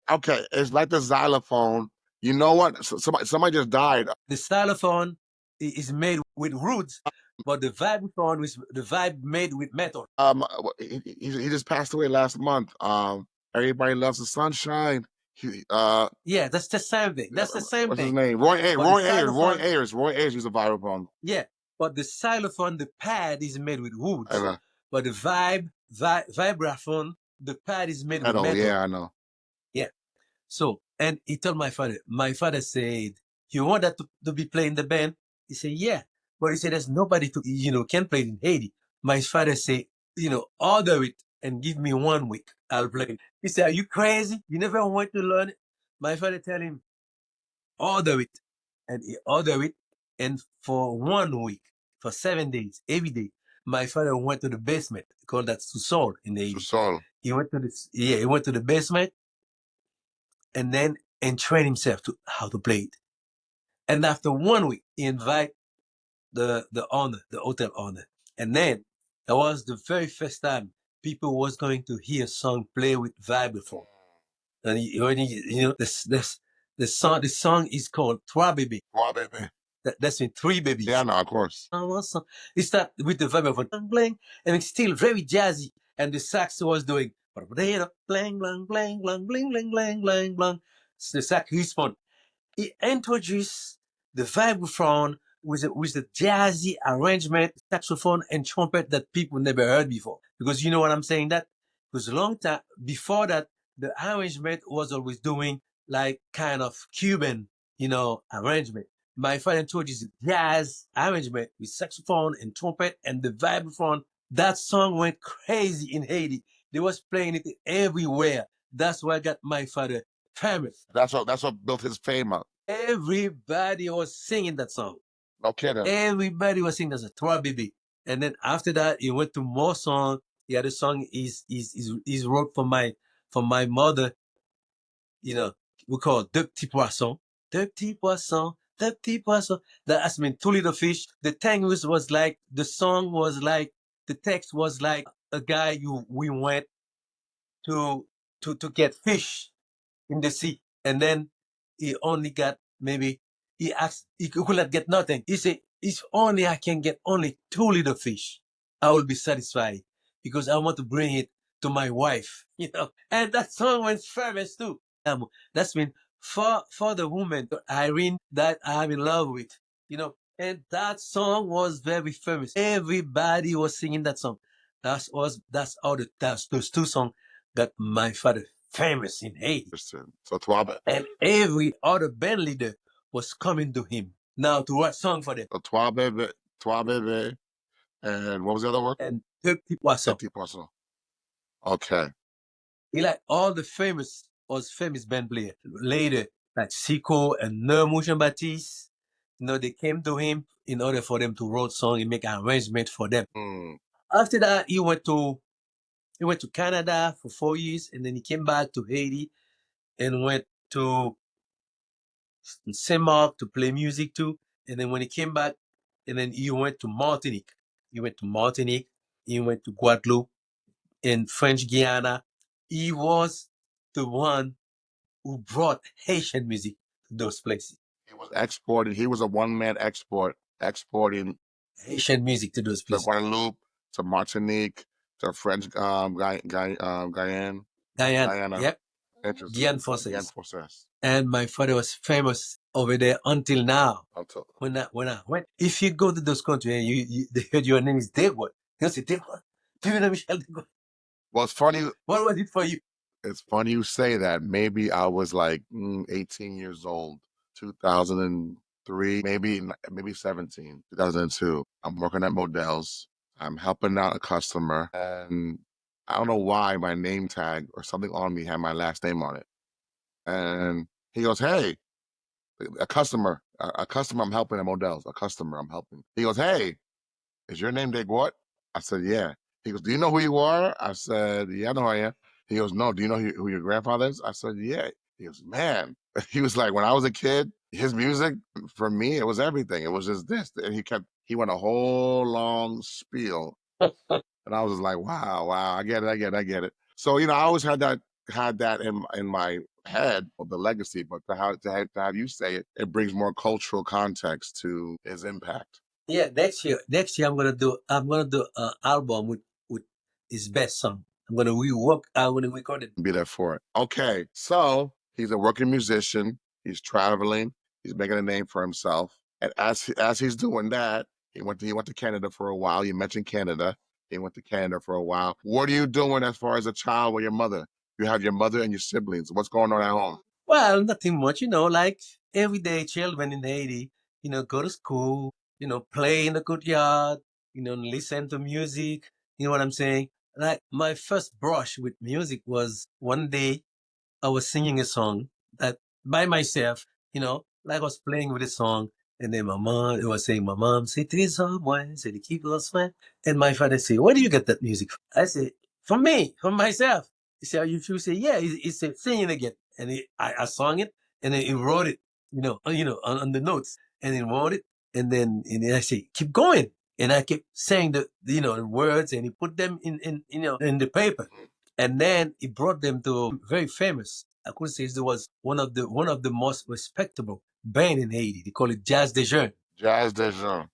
Okay, it's like the xylophone. You know what? Somebody just died. The xylophone is made with roots, but the vibraphone is the vibe made with metal. He just passed away last month. Everybody loves the sunshine. Yeah, that's the same thing. That's the same What's his thing. name? Roy But the Ayers. xylophone, Roy Ayers used a vibraphone. yeah, but the xylophone, the pad is made with I woods, know. but the vibraphone, the pad is made with Metal. metal. Yeah, I know. Yeah. So, and he told my father. My father said, "You want that to be playing the band?" He said, "Yeah." But he said, "There's nobody to can play it in Haiti." My father said, "Order it and give me 1 week. I'll play it." He said, "Are you crazy? You never want to learn it?" My father tell him, "Order it." And he ordered it. And for 1 week, for 7 days, every day, my father went to the basement, called that sous-sol in Haiti. Soul. He went to the basement and then and trained himself to how to play it. And after 1 week, he invite the owner, the hotel owner. And then that was the very first time people was going to hear a song play with vibraphone. And this the song is called Trois Bébés. Wow, baby. That's in three babies. Yeah, I know, of course. It start with the vibraphone, blang, blang, and it's still very jazzy. And the sax was doing blang, blang, blang, blang, blang, blang, blang, blang, blang. The sax respond. He introduced the vibraphone with the jazzy arrangement, saxophone and trumpet that people never heard before. Because you know what I'm saying that? Because a long time before that, the arrangement was always doing like kind of Cuban, arrangement. My father introduced jazz arrangement with saxophone and trumpet and the vibraphone. That song went crazy in Haiti. They was playing it everywhere. That's why I got my father famous. That's what built his fame up. Everybody was singing that song. No kidding. Everybody was singing that Trois Bébés. And then after that, he went to more songs. The other song is wrote for my mother. We call it Deux petits poissons. Deux petits poissons, deux petits poissons. That has mean two little fish. The thing was like the song was like the text was like a guy we went to get fish in the sea. And then he only got maybe, he asked, he could not get nothing. He said, if only I can get only 2 little fish, I will be satisfied because I want to bring it to my wife, And that song went famous too. That's been for the woman, Irene, that I'm in love with, And that song was very famous. Everybody was singing that song. That's all those two songs got my father famous in Haiti. Interesting. So Twabe. And every other band leader was coming to him now to write song for them. So Twabe, and what was the other word? And Deux Petits Poissons. Petit poisson. Okay. He like all the famous band players. Later, like Sico and Nermou Jean-Baptiste, they came to him in order for them to write song and make arrangement for them. Mm. After that, he went to Canada for 4 years, and then he came back to Haiti and went to Saint Mark to play music too. And then when he came back, and then he went to Martinique. He went to Martinique. He went to Guadeloupe in French Guiana. He was the one who brought Haitian music to those places. He was exporting. He was a one-man exporting Haitian music to those to places. Guadeloupe, to Martinique, to French Guyana. Yep. Interesting. Guyane Guyana Forces. process. And my father was famous over there until now. Until When I went, if you go to those countries and they heard your name is Desgrottes, they'll say Desgrottes. Do you know Michel Desgrottes? well, it's funny. What was it for you? It's funny you say that. Maybe I was like 18 years old, 2003, maybe 17, 2002. I'm working at Models. I'm helping out a customer, and I don't know why my name tag or something on me had my last name on it. And he goes, "Hey, a customer I'm helping at Models, a customer I'm helping." He goes, "Hey, is your name Dick what?" I said, "Yeah." He goes, "Do you know who you are?" I said, "Yeah, I know who I am." He goes, "No, do you know who your grandfather is?" I said, "Yeah." He goes, "Man," he was like, when I was a kid, his music for me, it was everything. It was just this. And he went a whole long spiel. And I was just like, wow, wow, I get it. So, I always had that in my head of the legacy, but to have you say it, it brings more cultural context to his impact. Yeah, next year I'm gonna do an album with his best song. I'm gonna record it. Be there for it. Okay, so he's a working musician. He's traveling. He's making a name for himself. And as he's doing that, he went to Canada for a while. You mentioned Canada. He went to Canada for a while. What are you doing as far as a child with your mother? You have your mother and your siblings. What's going on at home? Well, nothing much, like everyday children in Haiti, go to school, play in the good yard, listen to music. You know what I'm saying? Like my first brush with music was one day I was singing a song that by myself, like I was playing with a song, and then my mom it was saying, "My mom said, c'est de keep us friend." And my father said, "Where do you get that music from?" I said, "From me, from myself." He said, "Are you sure?" Say, "Yeah." He said, "Sing it again," and I sang it, and then he wrote it, on the notes, and he wrote it, and then I said, "Keep going." And I kept saying the words, and he put them in the paper. And then he brought them to very famous. I could say it was one of the most respectable band in Haiti. They call it Jazz de Jeunes. Jazz Dijon.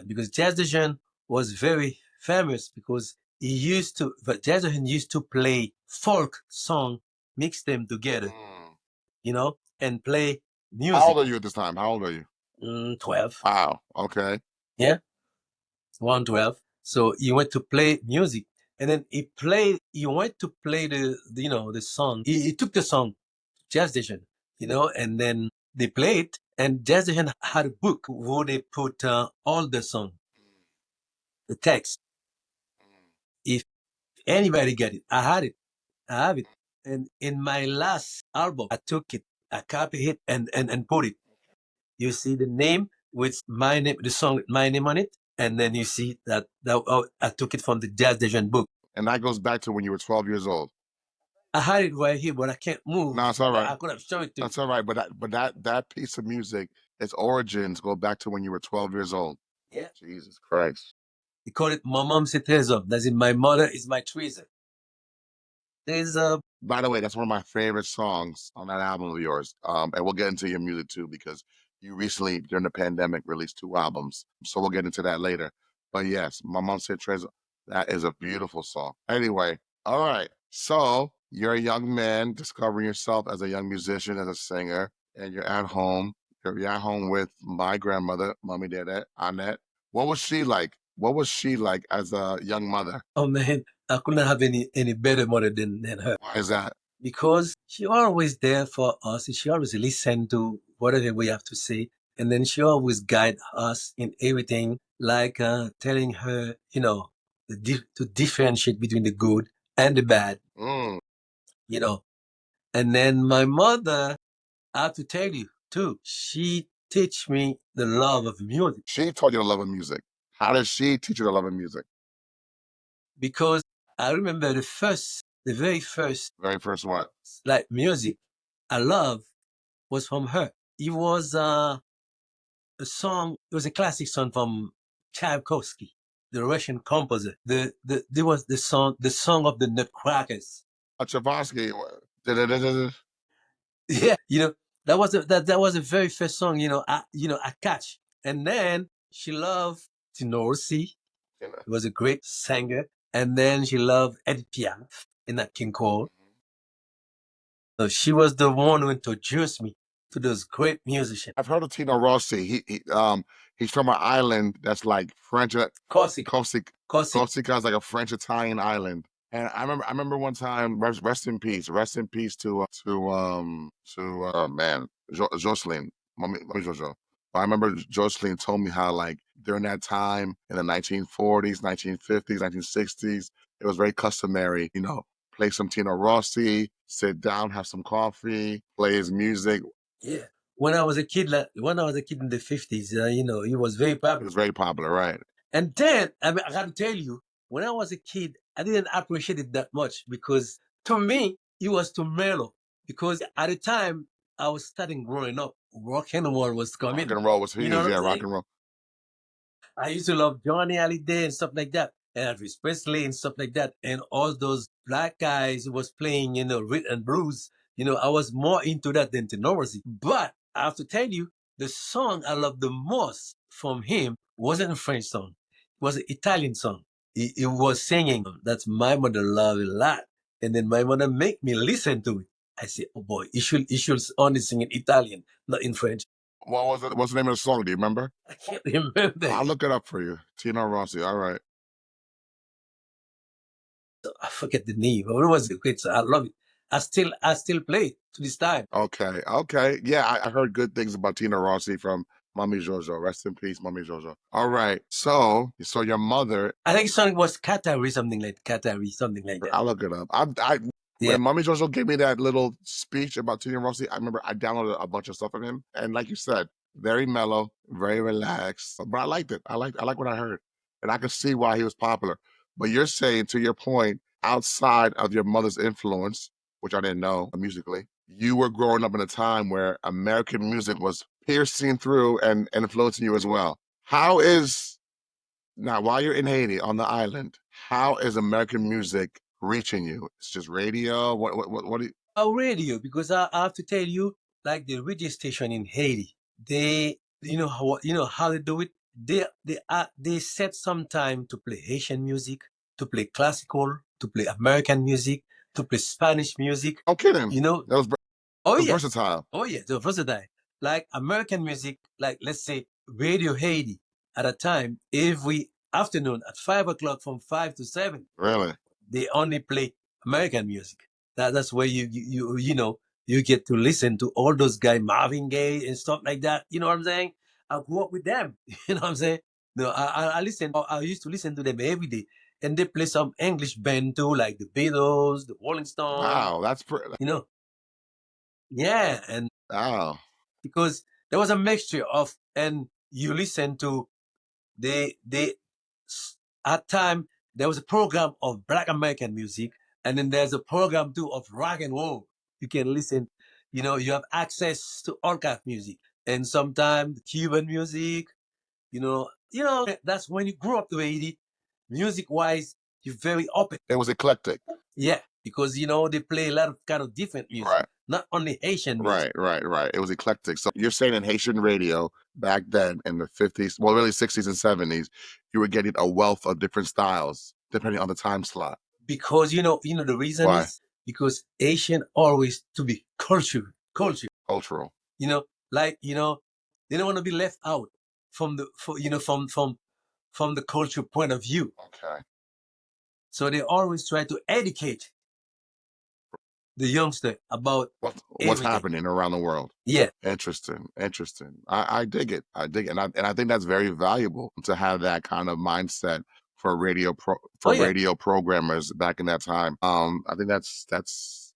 Because Jazz de Jeunes was very famous because but Jazz de Jeunes used to play folk song, mix them together, Mm. and play How music. old are you at this time? How old are you? 12. Wow. Okay. Yeah, 112. So he went to play music, and then he went to play the song. He took the song, Jazz Station, and then they played, and Jazz Station had a book where they put all the song, the text. If anybody get it, I have it. And in my last album, I took it, I copied it, and put it. You see the name with my name, the song with my name on it, and then you see that I took it from the Jazz Station book. And that goes back to when you were 12 years old. I had it right here, but I can't No, move. it's all right. I could have shown it to you. That's all right. But that piece of music, its origins go back to when you were 12 years old. Yeah. Jesus Christ. They call it "My mom's a treasure." That's in my mother is my treasure. There's a By the way, that's one of my favorite songs on that album of yours. And we'll get into your music too, because you recently, during the pandemic, released 2 albums. So we'll get into that later. But yes, My Mom Said Treasure, that is a beautiful song. Anyway, all right. So you're a young man discovering yourself as a young musician, as a singer, and you're at home. You're at home with my grandmother, Mommy Dad, Annette. What was she like? What was she like as a young mother? Oh man, I couldn't have any better mother than her Why is that? because she always there for us. She always listen to whatever we have to say, and then she always guide us in everything, like telling her, to differentiate between the good and the bad, Mm. you know. And then my mother, I have to tell you too, she teach me the love of music She taught you to love of music. How did she teach you to love of music? because I remember the very first Very first one. like music I love was from her. It was a song. It was a classic song from Tchaikovsky, the Russian composer. There was the song of the Nutcrackers. Chavarsky. Da-da-da-da-da. Yeah, that was the very first song. I catch, and then she loved Tenorsy. You know. He was a great singer, and then she loved Edith Piaf in that King Cole. So she was the one who introduced me to those great musicians. I've heard of Tino Rossi. He's from an island that's like French. Corsica, Corsica. Corsica. Corsica is like a French Italian island. And I remember one time. Rest in peace to man Jocelyn, mommy Jojo. I remember Jocelyn told me how like during that time in the 1940s, 1950s, 1960s, it was very customary, play some Tino Rossi, sit down, have some coffee, play his music. Yeah. When I was a kid in the 50s, he was very It popular. was very popular, right? And then, I mean, I got to tell you, when I was a kid, I didn't appreciate it that much because to me, it was too mellow. Because at the time, I was starting growing up, rock and roll was Rock coming. and roll was You know huge, what yeah, I'm rock saying? and roll. I used to love Johnny Hallyday and stuff like that, and Elvis Presley and stuff like that, and all those black guys who was playing, rhythm and blues. I was more into that than Tenorsy. But I have to tell you, the song I loved the most from him wasn't a French song; it was an Italian song. He was singing that's my mother loved a lot, and then my mother make me listen to it. I said, "Oh boy, he should only sing in Italian, not in French." What was it? What's the name of the song? Do you remember? I can't remember. I'll look it up for you. Tino Rossi. All right. I forget the name, but it was great. So I love it. I still play it to this time. Okay. Okay. Yeah, I heard good things about Tino Rossi from Mommy Jojo. Rest in peace, Mommy Jojo. All right. So your mother. I think something was Qatari, something like that. I'll look it up. I Yeah. when Mommy Jojo gave me that little speech about Tino Rossi, I remember I downloaded a bunch of stuff of him, and like you said, very mellow, very relaxed. But I liked it. I like what I heard, and I could see why he was popular. But you're saying, to your point, outside of your mother's influence, which I didn't know musically, you were growing up in a time where American music was piercing through and influencing you as well. How is now, while you're in Haiti on the island, how is American music reaching you? It's just radio. What do you? Radio, because I have to tell you, like the radio station in Haiti, they, how they do it. They set some time to play Haitian music, to play classical, to play American music, to play Spanish music. No kidding. You know, That oh was yeah, versatile. oh yeah, they're versatile. Like American music, like let's say Radio Haiti, at a time every afternoon at 5 o'clock from 5 to 7, Really. they only play American music. That's where you get to listen to all those guys, Marvin Gaye and stuff like that. You know what I'm saying? I grew up with them. You know what I'm saying? No, I listen. I used to listen to them every day, and they play some English band too, like the Beatles, the Rolling Stones. Wow, that's pretty. You know, yeah, and Wow. because there was a mixture of, and you listen to they at time there was a program of Black American music, and then there's a program too of rock and roll. You can listen, you have access to all kind of music, and sometimes Cuban music. That's when you grew up to Haiti, music wise, you're very open. It was eclectic. Yeah, because they play a lot of kind of different music, Right. not only Haitian music. Right. It was eclectic. So you're saying in Haitian radio back then in the 50s, well, really 60s and 70s, you were getting a wealth of different styles depending on the time slot. Because the reason Why? is because Asian always to be culture. Cultural. Like they don't want to be left out from the from the culture point of view. Okay. So they always try to educate the youngster about What's everything. happening around the world? Yeah. Interesting. I dig it. I dig it. And I think that's very valuable to have that kind of mindset for Oh yeah. radio programmers back in that time. I think that's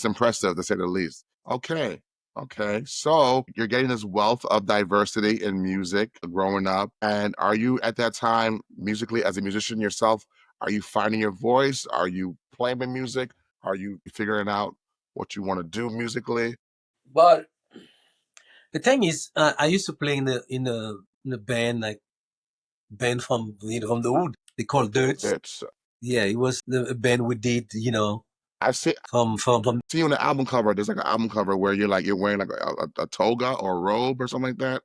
impressive to say the least. Okay. Okay. So you're getting this wealth of diversity in music growing up. And are you at that time musically as a musician yourself? Are you finding your voice? Are you playing the music? Are you figuring out what you want to do musically? But The thing is, I used to play in the band, like band from from the wood. They called Dirts. It's Yeah, it was the band we did. I've seen From see you on the album cover. There's like an album cover where you're wearing like a toga or a robe or something like that.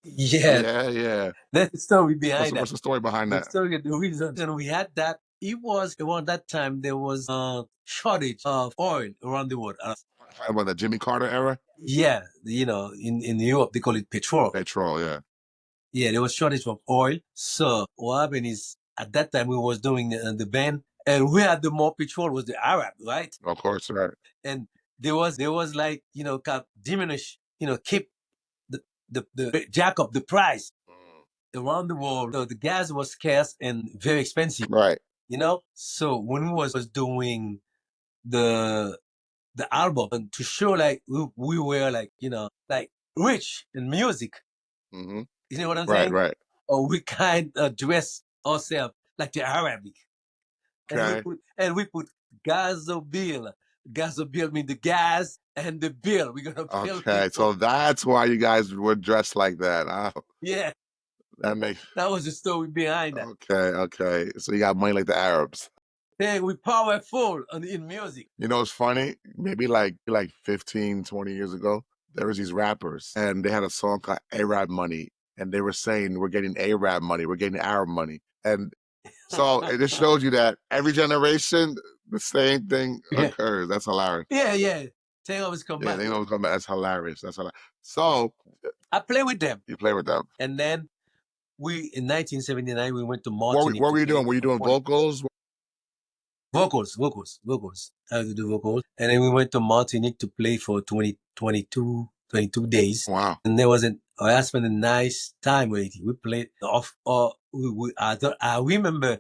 yeah. Yeah, yeah. That's the story behind What's that. the story behind The that? story, the reason we had that, it was around that time there was a shortage of oil around the world. About the Jimmy Carter era? Yeah, in Europe they call it petrol. Petrol, yeah. Yeah, there was shortage of oil. So what happened is at that time we was doing the band, and we had the more petrol was the Arab, right? Of course, right. And there was like kind of diminish, keep the the jack up the price around the world. So the gas was scarce and very expensive. Right. So when we was doing the album, and to show like we were like like rich in music, Hmm. you know what I'm Right, saying? right. Or we kind of dress ourselves like the Arabic, and we Okay. put gasobil. Gasobil mean the gas and the bill. We're gonna bill Okay. people. So that's why you guys were dressed like that. Yeah, That makes that was the story behind that. okay, okay. So you got money like the Arabs. Hey, we powerful in music. You know, it's funny. Maybe like 15, 20 years ago, there was these rappers and they had a song called Arab Money. And they were saying, we're getting Arab money, we're getting Arab money. And so it just shows you that every generation, the same thing Yeah, occurs. That's hilarious. yeah. They always come Yeah, back. they know come back. That's hilarious. That's hilarious. So I play with them, you play with them. and then we in 1979 we went to What Martinique to were you play doing? Were you for doing vocals? vocals. I had to do vocals, and then we went to Martinique to play for 22 days, Wow. and there was I spent a nice time with it. We played off. I remember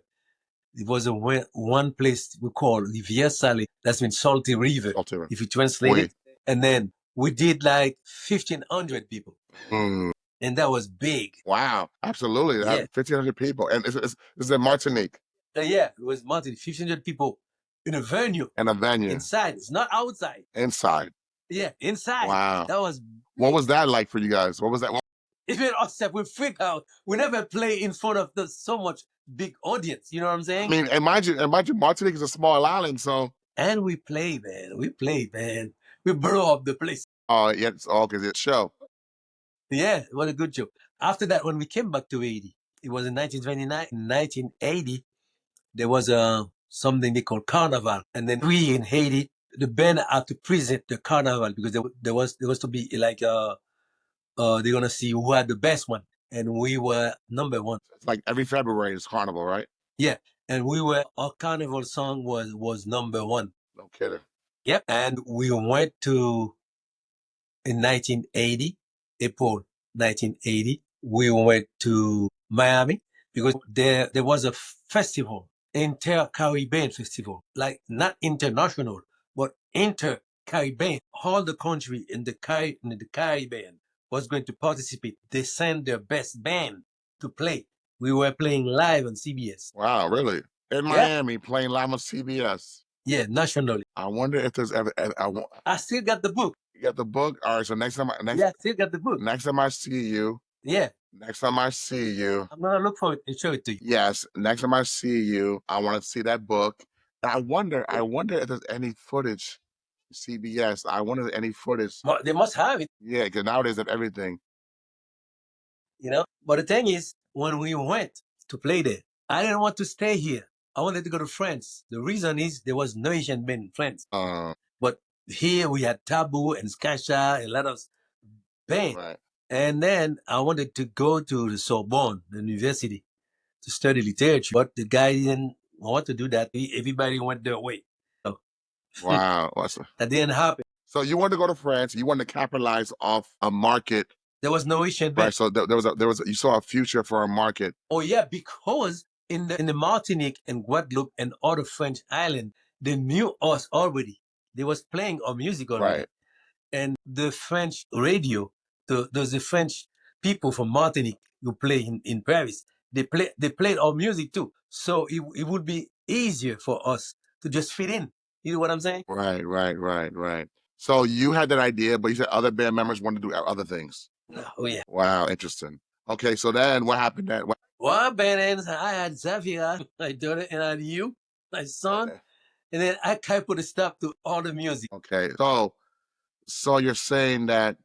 it was one place we call Rivière Salée. That's mean salty river, Salty River. if you translate Oui. it. And then we did like 1,500 people, Mm, and that was big. wow. Absolutely. That Yeah. 1,500 people. And it's in Martinique Yeah, it was Martin, 1,500 people in a venue and a venue inside. It's not outside. inside. Yeah, inside. Wow. That was What big. was that like for you guys? What was that? Even us, we freak out. We never play in front of so much big audience. You know what I'm I saying? mean, imagine Martinique is a small island, so And we play, man. We play, man. We blow up the place. yeah, it's all because it's show. Yeah, what a good show. After that, when we came back to Haiti, it was in 1929. In 1980, there was something they call carnival, and then we in Haiti, the band had to present the carnival because there was to be like they're gonna see who had the best one, and we were number one. It's like every February is carnival, right? Yeah, and our carnival song was number one. No kidding. Yep, and we went to in 1980, April 1980, we went to Miami because there was a festival, inter-Caribbean festival, like not international, but inter-Caribbean. All the country in the Caribbean was going to participate. They sent their best band to play. We were playing live on CBS. Wow, really? In Yeah, Miami, playing live on CBS. yeah, nationally. I wonder if there's ever. I still got the book. You got the book. All right. So Yeah, I still got the book. next time I see you, Yeah, next time I see you, I'm gonna look for it and show it to you. yes, next time I see you, I want to see that book. And I wonder if there's any footage. CBS. I wonder if there's any footage. They must have it. Yeah, because nowadays of everything. But the thing is, when we went to play there, I didn't want to stay here. I wanted to go to France. The reason is there was no Asian men in France. But here we had Taboo and Skasha, a lot of band. Right. And then I wanted to go to the Sorbonne, the university, to study literature. But the guy didn't want to do that. Everybody went their way. So Wow. that didn't happen. So you wanted to go to France. You wanted to capitalize off a market, There was no Asian band. right? So you saw a future for a market. Oh yeah, because in the Martinique and Guadeloupe and other French island, they knew us already. They was playing our music already. Right. And the French radio, the French people from Martinique who play in Paris, they played our music too. So it would be easier for us to just fit in. You know what I'm saying? Right. So you had that idea, but you said other band members wanted to do other things. Oh yeah. Wow, interesting. Okay, so then what happened then? One band ends, I had Xavier, my daughter, and I had you, my son, and then I kind of put a stop to all the music. Okay, so you're saying that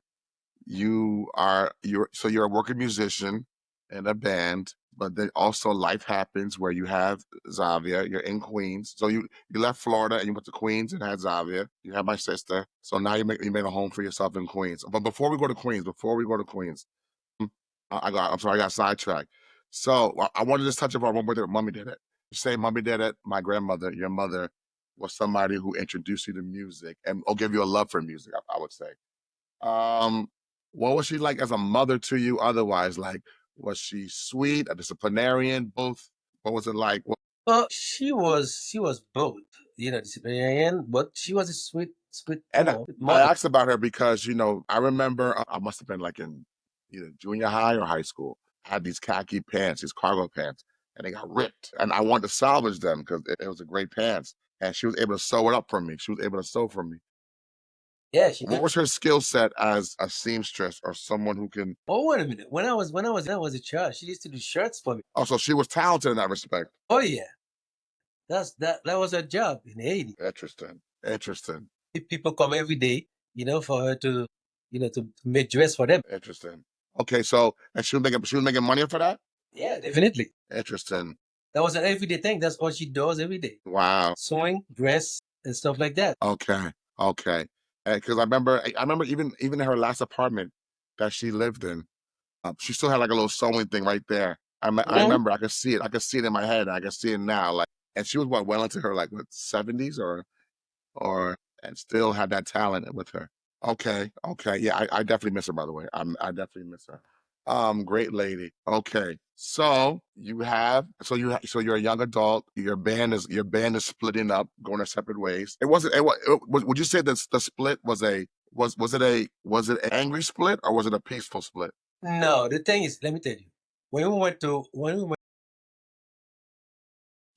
you're a working musician in a band, but then also life happens where you have Xavier, you're in Queens. So you left Florida and you went to Queens and had Xavier. You have my sister. So now you made a home for yourself in Queens. But before we go to Queens, I'm sorry, I got sidetracked. So I wanted to touch upon one more thing. Mommy did it. You say mommy did it. My grandmother, your mother, was somebody who introduced you to music and will give you a love for music, I would say. Um, what was she like as a mother to you otherwise? Like, was she sweet, a disciplinarian, both? What was it like? Well, she was both, disciplinarian, but she was a sweet, And I mother. asked about her because, I remember I must have been like in either junior high or high school. I had these khaki pants, these cargo pants, and they got ripped. And I wanted to salvage them because it was a great pants. And she was able to sew it up for me. She was able to sew for me. Yeah, she What did. was her skill set as a seamstress or someone who can? Oh, wait a minute. When I was a child, she used to do shirts for me. Oh, so she was talented in that respect. Oh yeah, that was her job in Haiti. Interesting. Interesting. People come every day, for her to make dress for them. Interesting. Okay, so and she was making money for that? Yeah, definitely. Interesting. That was an everyday thing. That's all she does every day. Wow. Sewing, dress, and stuff like that. Okay. Okay. Because I remember even in her last apartment that she lived in, she still had like a little sewing thing right there. I Mhm. remember I could see it in my head. I can see it now. Like, and she was well into her like what 70s or and still had that talent with her. Okay, okay, yeah, I definitely miss her. By the way, I definitely miss her. Great lady. Okay, so you're a young adult. Your band is splitting up, going their separate ways. It wasn't. Would you say that the split was it an angry split or was it a peaceful split? No, the thing is, let me tell you, when we went,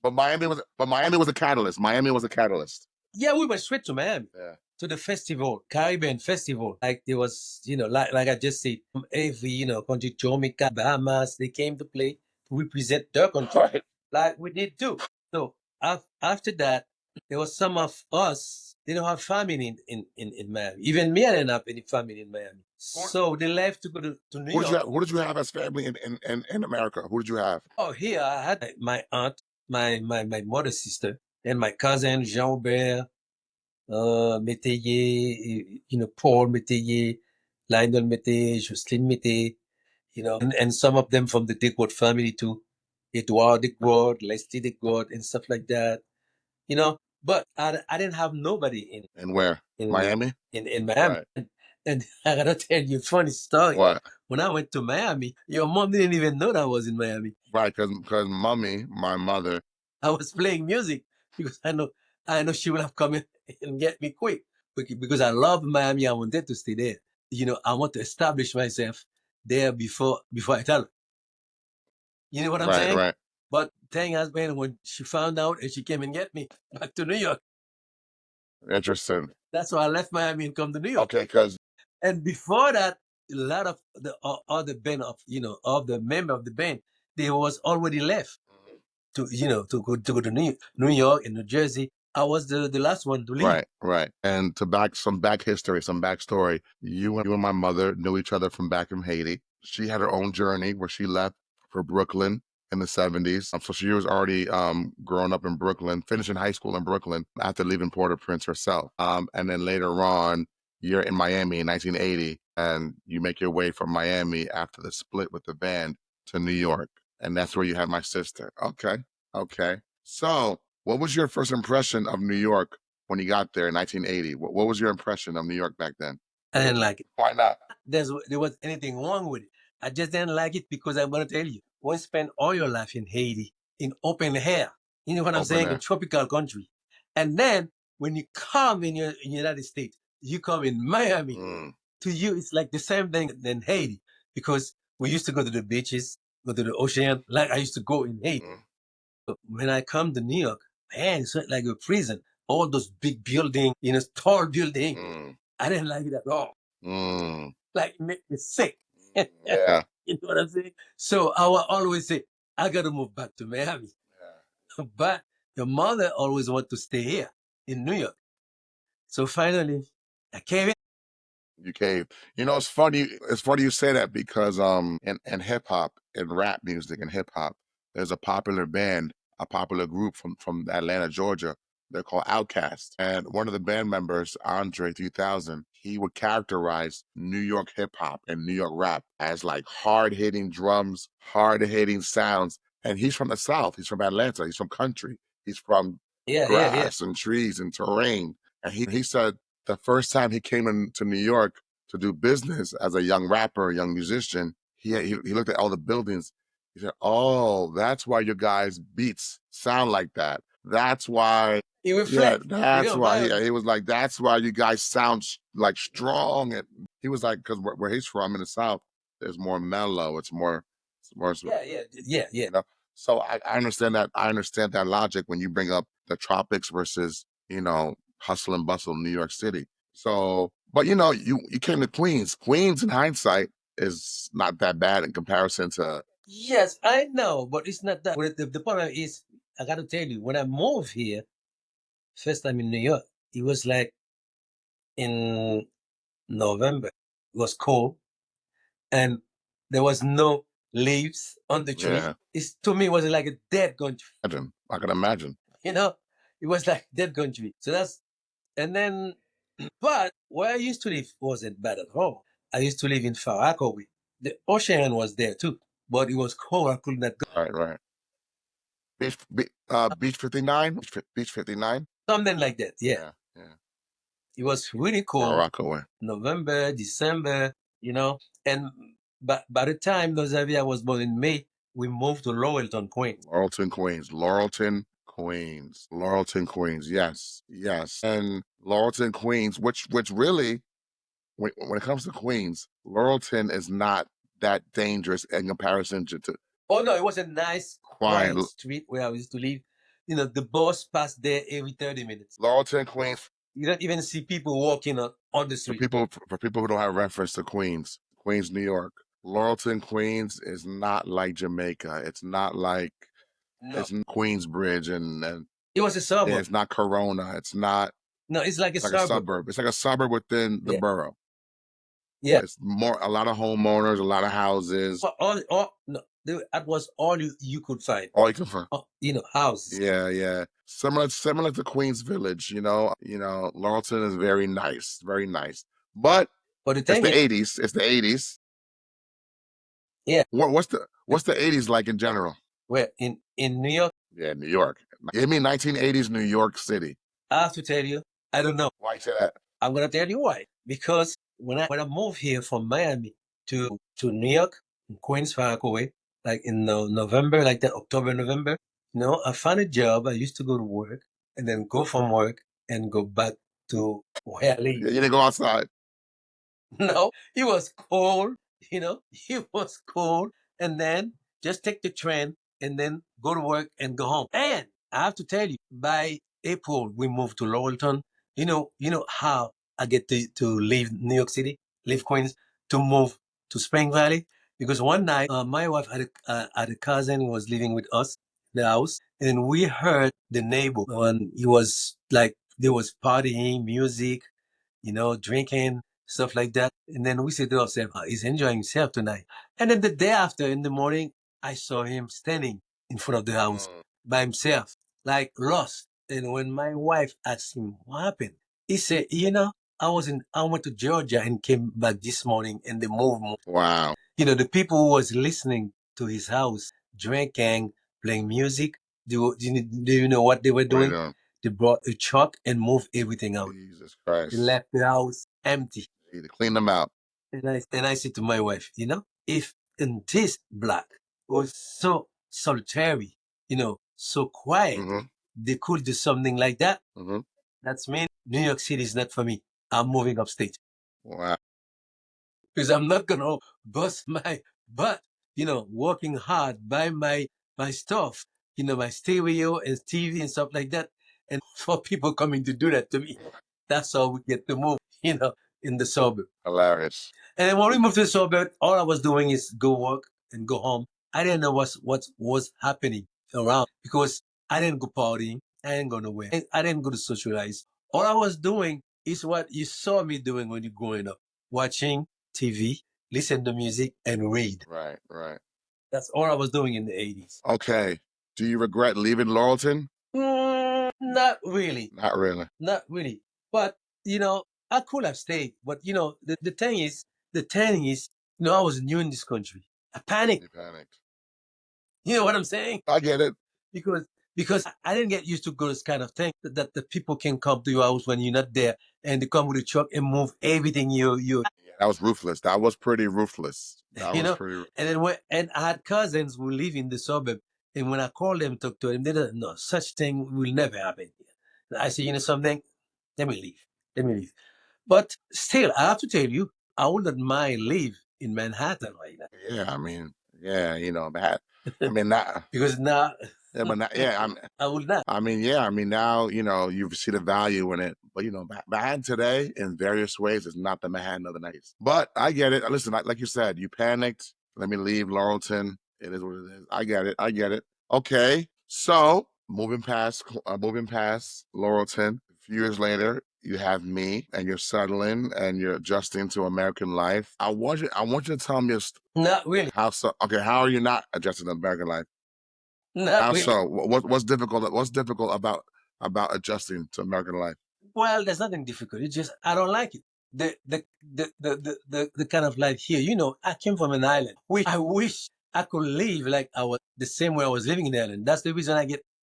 But Miami was a catalyst. Miami was a catalyst. yeah, we went straight to Miami Yeah. to the festival, Caribbean festival. Like there was, like I just said, from every country, Jamaica, Bahamas, they came to play to represent their country, Right. like we did too. So after that, there was some of us, they don't have family in Miami. Even me, I didn't have any family in Miami. So they left to go to New York. Who did you have as family in America? Who did you have? Oh, here I had my aunt, my mother's sister, and my cousin Jean-Hubert, Métayer, Paul Métayer, Lionel Métayer, Jocelyne Métayer, and some of them from the Desgrottes family too. Edouard Desgrottes, Leslie Desgrottes, and stuff like that, But I didn't have nobody And where? in Miami? in Miami. Right. And I gotta tell you a funny story. What? When I went to Miami, your mom didn't even know that I was in Miami. Right, because mommy, my mother, I was playing music because I know she would have come in and get me quick because I love Miami. I wanted to stay there. I want to establish myself there before I tell her. You know what I'm right, saying? right. But thing has been when she found out and she came and get me back to New York. Interesting. That's why I left Miami and come to New York. Okay, because And before that, a lot of the other band of the member of the band, they was already left to go to New York and New Jersey. I was the last one to leave. right, right. And to back some back history, some backstory. You and my mother knew each other from back in Haiti. She had her own journey where she left for Brooklyn in the 70s. So she was already growing up in Brooklyn, finishing high school in Brooklyn after leaving Port-au-Prince herself. And then later on, you're in Miami in 1980, and you make your way from Miami after the split with the band to New York. And that's where you had my sister. Okay. Okay. So what was your first impression of New York when you got there in 1980? What was your impression of New York back then? I didn't like it. Why not? There was anything wrong with it. I just didn't like it because I'm gonna tell you, when you spend all your life in Haiti, in open air, you know what I'm Open saying, in air. tropical country, and then when you come in United States, you come in Miami. Mm, To you, it's like the same thing in Haiti because we used to go to the beaches, go to the ocean, like I used to go in Haiti. mm, But when I come to New York, man, it's like a prison. All those big buildings, tall buildings. mm. I didn't like it at all. Mm. Like, it made me sick. Yeah. You know what I'm saying? So I will always say, I got to move back to Miami. But your mother always want to stay here in New York. So finally, I came in. You cave. You know, it's funny. It's funny you say that because in hip hop and rap music and hip hop, there's a popular band, a popular group from Atlanta, Georgia. They're called Outkast, and one of the band members, Andre 3000, he would characterize New York hip hop and New York rap as like hard hitting drums, hard hitting sounds. And he's from the South. He's from Atlanta. He's from country. He's from Yeah, yeah, yeah. grass and trees and terrain. And he said the first time he came into New York to do business as a young rapper, a young musician, he looked at all the buildings. He said, "Oh, that's why your guys' beats sound like that. That's why, It yeah, reflects that's real why." violence. He was like, "That's why you guys sound like strong." And he was like, "Because where he's from in the South, there's more mellow. It's more, Yeah, yeah, yeah, yeah. you know." So I understand that. I understand that logic when you bring up the tropics versus, hustle and bustle New York City. So, but you came to Queens. Queens, in hindsight, is not that bad in comparison to. Yes, I know, but it's not that. But the problem is, I got to tell you, when I moved here, first time in New York, it was like in November. It was cold and there was no leaves on the tree. Yeah, It's to me it was like a dead country. imagine. I can imagine. You know, it was like dead country. So that's and then, but where I used to live wasn't bad at all. I used to live in Far Rockaway. The ocean was there too, but it was cold. I could not go. Right, right. Beach 59, Beach 59. Something like that. Yeah, Yeah, yeah. it was really Far cold. Rockaway. November, December, and by the time Xavier was born in May, we moved to Laurelton, Queens. Laurelton, Queens. Laurelton, Queens. Laurelton, Queens. Yes, yes. And Laurelton, Queens, which really, when it comes to Queens, Laurelton is not that dangerous in comparison to Oh no, it was a nice, quiet. quiet street where I used to live. The bus passed there every 30 minutes. Laurelton, Queens, You don't even see people walking on the for street. people who don't have reference to Queens, New York. Laurelton, Queens is not like Jamaica. It's not like No, it's not Queensbridge and it was a yeah, suburb. it's not Corona. It's not. No, it's like a It's like a suburb. suburb. It's like a suburb within the Yeah, borough. yeah. It's more a lot of homeowners, a lot of houses. But all no, that was all you could find. All you can find. Houses. Yeah, yeah. Similar to Queens Village, Laurelton is very nice, very nice. But But the it's thing the is, 80s. It's the 80s. yeah, What's the 80s like in general? where in New York, Yeah, New York. Give me 1980s New York City. I have to tell you, I don't know. Why you say that? I'm gonna tell you why. Because when I moved here from Miami to New York, in Queens, Far Rockaway, like in November, like that October, November, I found a job. I used to go to work and then go from work and go back to where I live. You didn't go outside. No, it was cold, it was cold. And then just take the train and then go to work and go home. And I have to tell you, by April, we moved to Laurelton. You know how I get to leave New York City, leave Queens, to move to Spring Valley? Because one night, my wife had a cousin who was living with us in the house, and we heard the neighbor, and he was like, there was partying, music, drinking, stuff like that. And then we said to ourselves, he's enjoying himself tonight. And then the day after, in the morning, I saw him standing in front of the house by himself, like lost. And when my wife asked him what happened, he said, I went to Georgia and came back this morning and the movement. Wow. The people who was listening to his house, drinking, playing music, do you know what they were What are you doing? doing? They brought a truck and moved everything out. Jesus They Christ. left the house empty. You need to clean them out. And I said to my wife, if in this black was so solitary, so quiet, Mm-hmm. they could do something like that, Mm-hmm. that's mean New York City is not for me. I'm moving upstate Wow. because I'm not gonna bust my butt, working hard, buy my stuff, my stereo and TV and stuff like that, and for people coming to do that to me. That's how we get to move, in the suburb. Hilarious. And then when we moved to the suburb, all I was doing is go work and go home. I didn't know what was happening around because I didn't go partying. I didn't go nowhere. I didn't go to socialize. All I was doing is what you saw me doing when you're growing up, watching TV, listen to music, and read. Right, right. That's all I was doing in the 80s. Okay. Do you regret leaving Laurelton? Not really. Not really. Not really. But, I could have stayed. But, the thing is, I was new in this country. I panicked. You panicked. You know what I'm saying? I get it. Because I didn't get used to go this kind of thing that the people can come to your house when you're not there and they come with a truck and move everything Yeah, that was ruthless. That was pretty ruthless. That you was know. pretty. And then I had cousins who live in the suburb, and when I called them, talk to them, they don't know such thing will never happen here. I say, something, let me leave. Let me leave. But still, I have to tell you, I would not mind live in Manhattan right now. Yeah, I mean, yeah, that. I mean, that. Because now Yeah, but not, yeah, I would not. I mean, yeah, I mean, now, you see the value in it. But, Manhattan today in various ways is not the Manhattan of the 90s. But I get it. Listen, like you said, you panicked. Let me leave Laurelton. It is what it is. I get it. I get it. Okay. So moving past Laurelton, a few years later, you have me and you're settling and you're adjusting to American life. I want you to tell me Not really. how so. Okay. How are you not adjusting to American life? Not How really. so? What's difficult? What's difficult about adjusting to American life? Well, there's nothing difficult. It's just I don't like it. The kind of life here. I came from an island. Which I wish I could live like I was the same way I was living in Ireland. That's the reason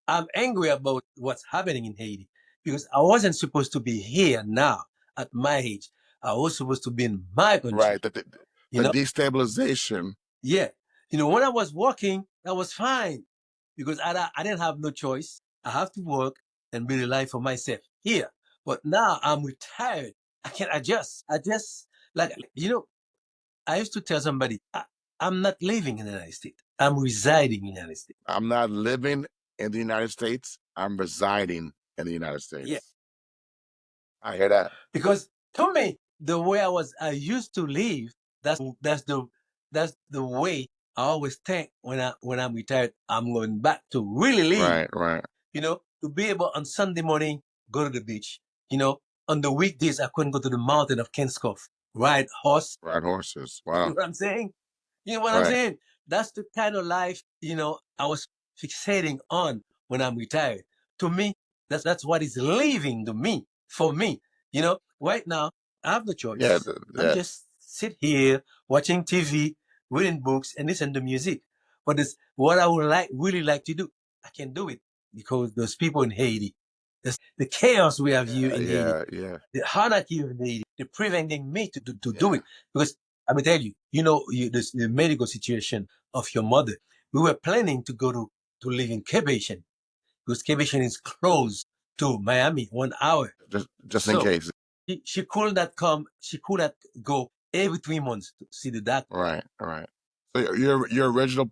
I'm angry about what's happening in Haiti. Because I wasn't supposed to be here now at my age. I was supposed to be in my Right. country. You The know? destabilization. Yeah. When I was working, that was fine because I didn't have no choice. I have to work and build a life for myself here. But now I'm retired. I can't adjust. I just, like, I used to tell somebody, I'm not living in the United States. I'm residing in the United States. I'm not living in the United States. I'm residing in the United Yeah. States. I hear that. Because to me, the way I used to live, that's the way I always think when I'm retired, I'm going back to really live. Right. Right. To be able on Sunday morning go to the beach. On the weekdays I couldn't go to the mountain of Kenskoff, ride horse. Ride horses. You Wow. know what I'm saying? You know what I'm Right. saying? That's the kind of life I was fixating on when I'm retired. To me, that's what is living to me for me. Right now I have no Yeah. choice. I'm Yeah. just sit here watching TV, reading books, and listen to music. But it's what I would really like to do. I can do it because those people in Haiti, the chaos we have here Yeah. in Haiti, Yeah. Yeah. the anarchy of Haiti, they're preventing me to do Yeah. it. Because I will tell you, the medical situation of your mother. We were planning to go to live in Quebec because Quebec is close to Miami, 1 hour. Just in So case. she could not come. She could not go every 3 months to see the doctor. Right. Right. So your original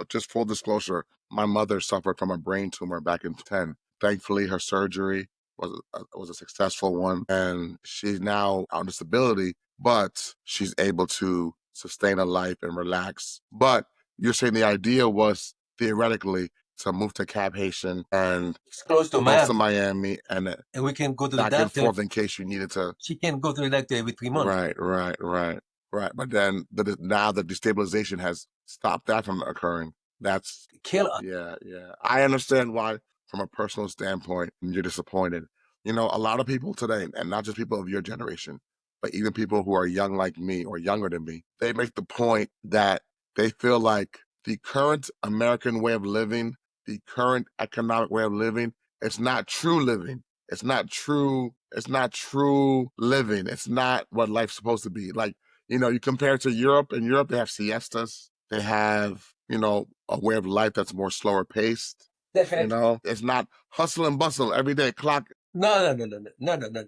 just full disclosure, my mother suffered from a brain tumor back in 10. Thankfully, her surgery was a successful one, and she's now on disability, but she's able to sustain a life and relax. But you're saying the idea was theoretically to move to Cap Haitian and It's close to close to Miami, Miami and and we can go to the back and doctor. forth in case you needed to. She can go to the doctor every 3 months. Right, right, right, right. But then now the destabilization has stopped that from occurring. That's Kill her. yeah, yeah. I understand why, from a personal standpoint, you're disappointed. A lot of people today, and not just people of your generation, but even people who are young like me or younger than me, they make the point that they feel like the current American way of living, the current economic way of living, it's not true living. It's not true. It's not true living. It's not what life's supposed to be. Like, you compare it to Europe. In Europe, they have siestas. They have, a way of life that's more slower paced. Definitely. It's not hustle and bustle every day. Clock. No, no, no, no, no, no,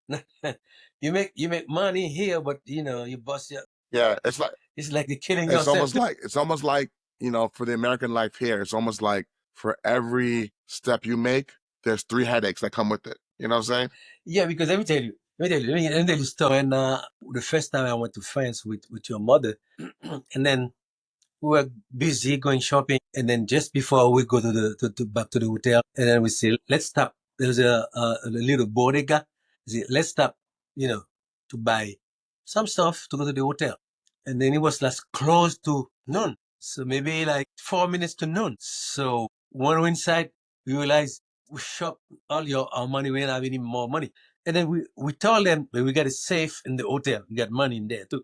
no, no. You make money here, but you bust your. Yeah, it's like It's like you're killing it's yourself. almost like it's almost like for the American life here, it's almost like for every step you make, there's 3 headaches that come with it. You know what I'm saying? Yeah, because let me tell you, let me tell you a story. And the first time I went to France with your mother, and then we were busy going shopping, and then just before we go to back to the hotel, and then we say, let's stop. There's a little bodega. We say, let's stop, you know, to buy some stuff to go to the hotel. And then it was like close to noon. So maybe like 4 minutes to noon. So when we're inside, we realized we shop all our money. We didn't have any more money. And then we told them that we got a safe in the hotel. We got money in there too.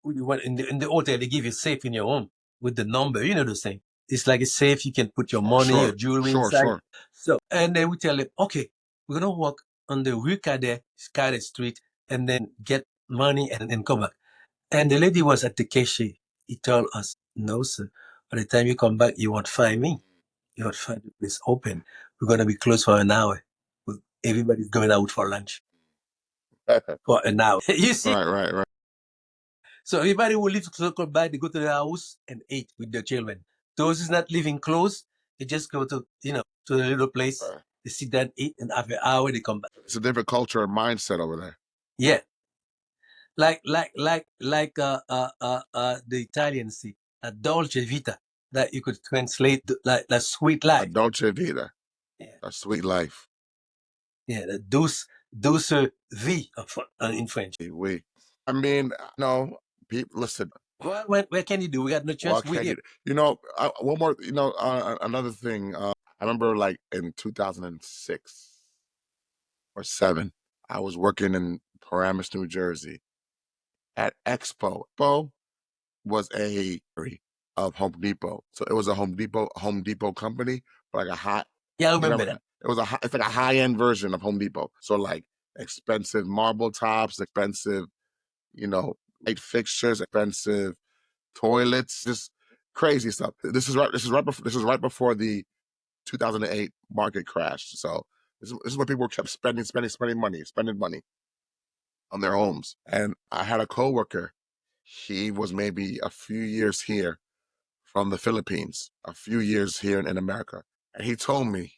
You went in the hotel, they give you a safe in your home with the number. You know the same. It's like a safe. You can put your money, your Sure, jewelry sure, inside. sure. So, and then we tell them, okay, we're gonna walk on the Rue Cadet Street, and then get money and then come back. And the lady was at the cashier. He told us, no, sir. By the time you come back, you won't find me. You won't find the place open. We're gonna be closed for an hour. Everybody's going out for lunch for an hour. You see? Right, right, right. So everybody who lives local by, they go to the house and eat with their children. Those who's not living close, they just go to, to the little place. Right. They sit down, eat, and after an hour they come back. It's a different culture and mindset over there. Yeah, like the Italians see a dolce vita that you could translate like the sweet A life. dolce vita, Yeah, a sweet life. yeah, the douce vie in French. We, I mean, no, people, listen, Well, where can you do? We got no choice. what We're can here. you, one more, another thing, I remember like in 2006 or seven, I was working in Paramus, New Jersey at Expo. Expo was a of Home Depot. So it was a Home Depot company, but like a hot, Yeah, I you remember know, that. it was it's like a high end version of Home Depot. So like expensive marble tops, expensive, light fixtures, expensive toilets, just crazy stuff. This is right before the 2008 market crash. So this is when people kept spending money on their homes. And I had a coworker. He was maybe a few years here from the Philippines, a few years here in America. And he told me,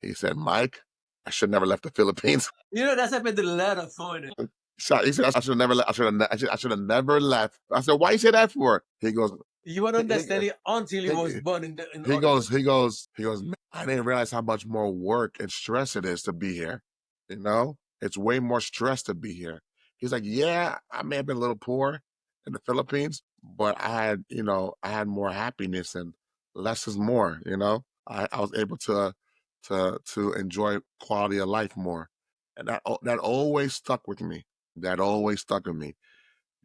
he said, Mike, I should never left the Philippines. That's happened to a lot of foreigners. He said, I should have never left. I should have never left. I said, why you say that for? He goes, You won't he, understand it until he was he, born in he other goes, countries. "Man, I didn't realize how much more work and stress it is to be here. It's way more stress to be here." He's like, "Yeah, I may have been a little poor in the Philippines, but I had more happiness and less is more. I was able to enjoy quality of life more, and that always stuck with me. That always stuck with me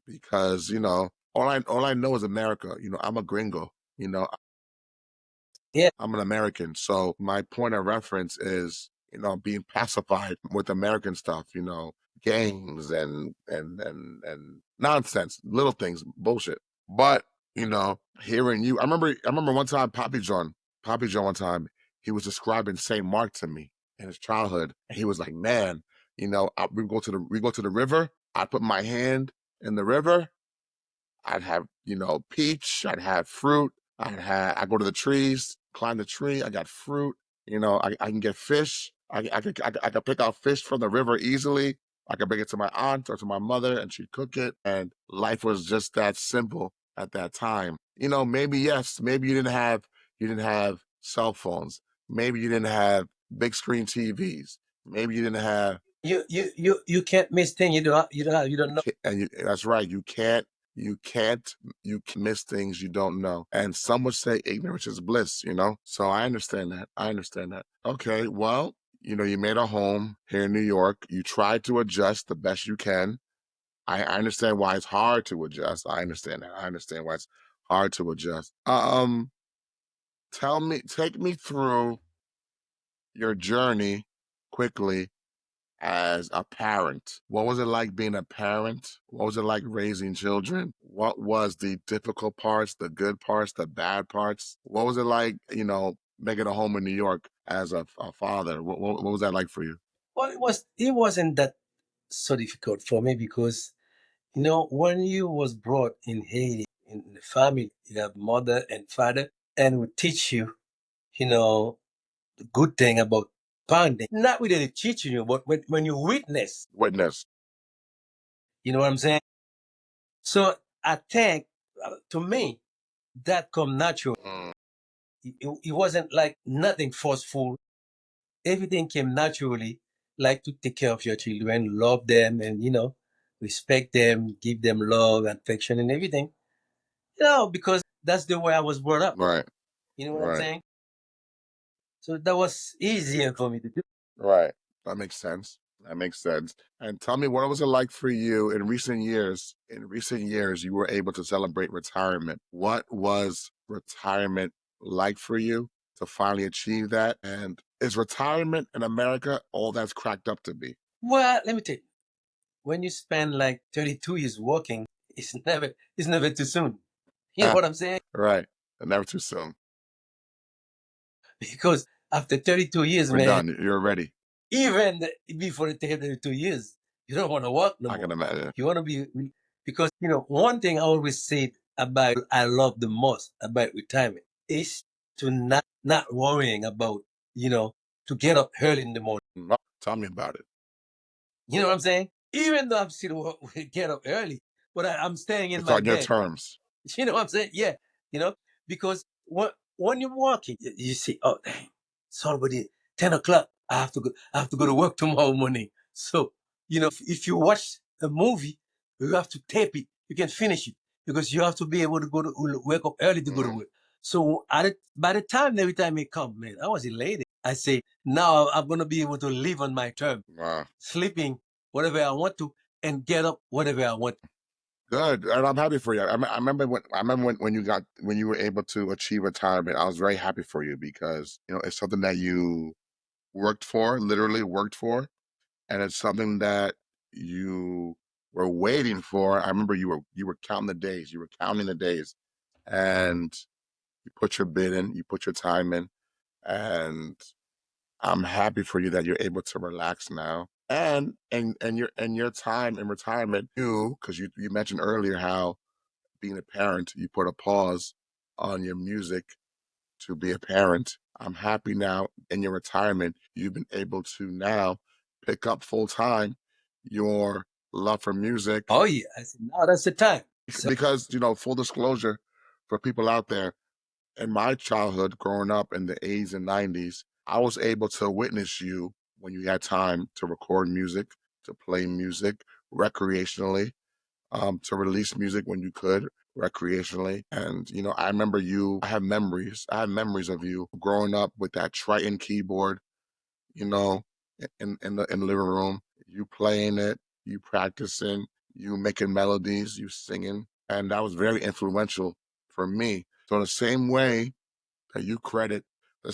because all I know is America. I'm a gringo. You know, Yeah. I'm an American, so my point of reference is, being pacified with American stuff, gangs and nonsense, little things, bullshit. But, hearing you, I remember one time Poppy John one time, he was describing St. Mark to me in his childhood. And he was like, man, we go to the river, I put my hand in the river, I'd have, peach, I'd have fruit, I go to the trees, climb the tree, I got fruit, I can get fish. I could pick out fish from the river easily. I could bring it to my aunt or to my mother and she'd cook it. And life was just that simple at that time. Maybe yes, maybe you didn't have cell phones. Maybe you didn't have big screen TVs. Maybe you didn't have You can't miss things you don't know. and that's right. You can't miss things you don't know. And some would say ignorance is bliss. So I understand that. I understand that. Okay, well, you made a home here in New York. You tried to adjust the best you can. I understand why it's hard to adjust. I understand that. I understand why it's hard to adjust. Take me through your journey quickly as a parent. What was it like being a parent? What was it like raising children? What was the difficult parts, the good parts, the bad parts? What was it like, making a home in New York as a father? What was that like for you? Well, it wasn't that so difficult for me because when you was brought in Haiti in the family, you have mother and father, and we teach you, the good thing about parenting. Not really teaching you, but when you witness Witness. You know what I'm saying? So I think, to me, that come natural. Mm, It wasn't like nothing forceful. Everything came naturally, like to take care of your children, love them, and respect them, give them love, affection, and everything. Because that's the way I was brought up. right, You know what I'm right, saying? So that was easier for me to do. right. That makes sense. That makes sense. And tell me, what was it like for you in recent years? In recent years, you were able to celebrate retirement. What was retirement like for you to finally achieve that? And is retirement in America all that's cracked up to be? Well, let me tell you, when you spend like 32 years working, it's never too soon. You know Ah, what I'm saying? right. Never too soon. Because after 32 years, We're man, done. You're ready. even before the 32 years, you don't want to work no I can more. imagine. You want to be, because, one thing I always said about I love the most about retirement is to not worrying about, to get up early in the morning. Tell me about it. You know what I'm saying? Even though I'm still get up early, but I'm staying in It's my on your bed. terms. You know what I'm saying? Yeah. Because when you're walking, you see, oh, dang, it's already 10 o'clock. I have to go to work tomorrow morning. So, if you watch a movie, you have to tape it. You can finish it because you have to be able to wake up early to go to Mm, work. So by the time, every time it come, man, I was elated. I say, now I'm going to be able to live on my terms, wow. sleeping whatever I want to and get up whatever I want. Good, and I'm happy for you. I remember when when you were able to achieve retirement. I was very happy for you because it's something that you worked for, literally worked for, and it's something that you were waiting for. I remember you were counting the days, you were counting the days, and you put your bid in, you put your time in, and I'm happy for you that you're able to relax now. And your time in retirement, you because you mentioned earlier how being a parent, you put a pause on your music to be a parent. I'm happy now in your retirement, you've been able to now pick up full time your love for music Oh yeah, I said, now that's the time. So, because, full disclosure for people out there, in my childhood growing up in the 80s and 90s, I was able to witness you when you had time to record music, to play music recreationally, to release music when you could recreationally. And I remember you. I have memories. I have memories of you growing up with that Triton keyboard. You know, in the living room, you playing it, you practicing, you making melodies, you singing, and that was very influential for me. So the same way you credit your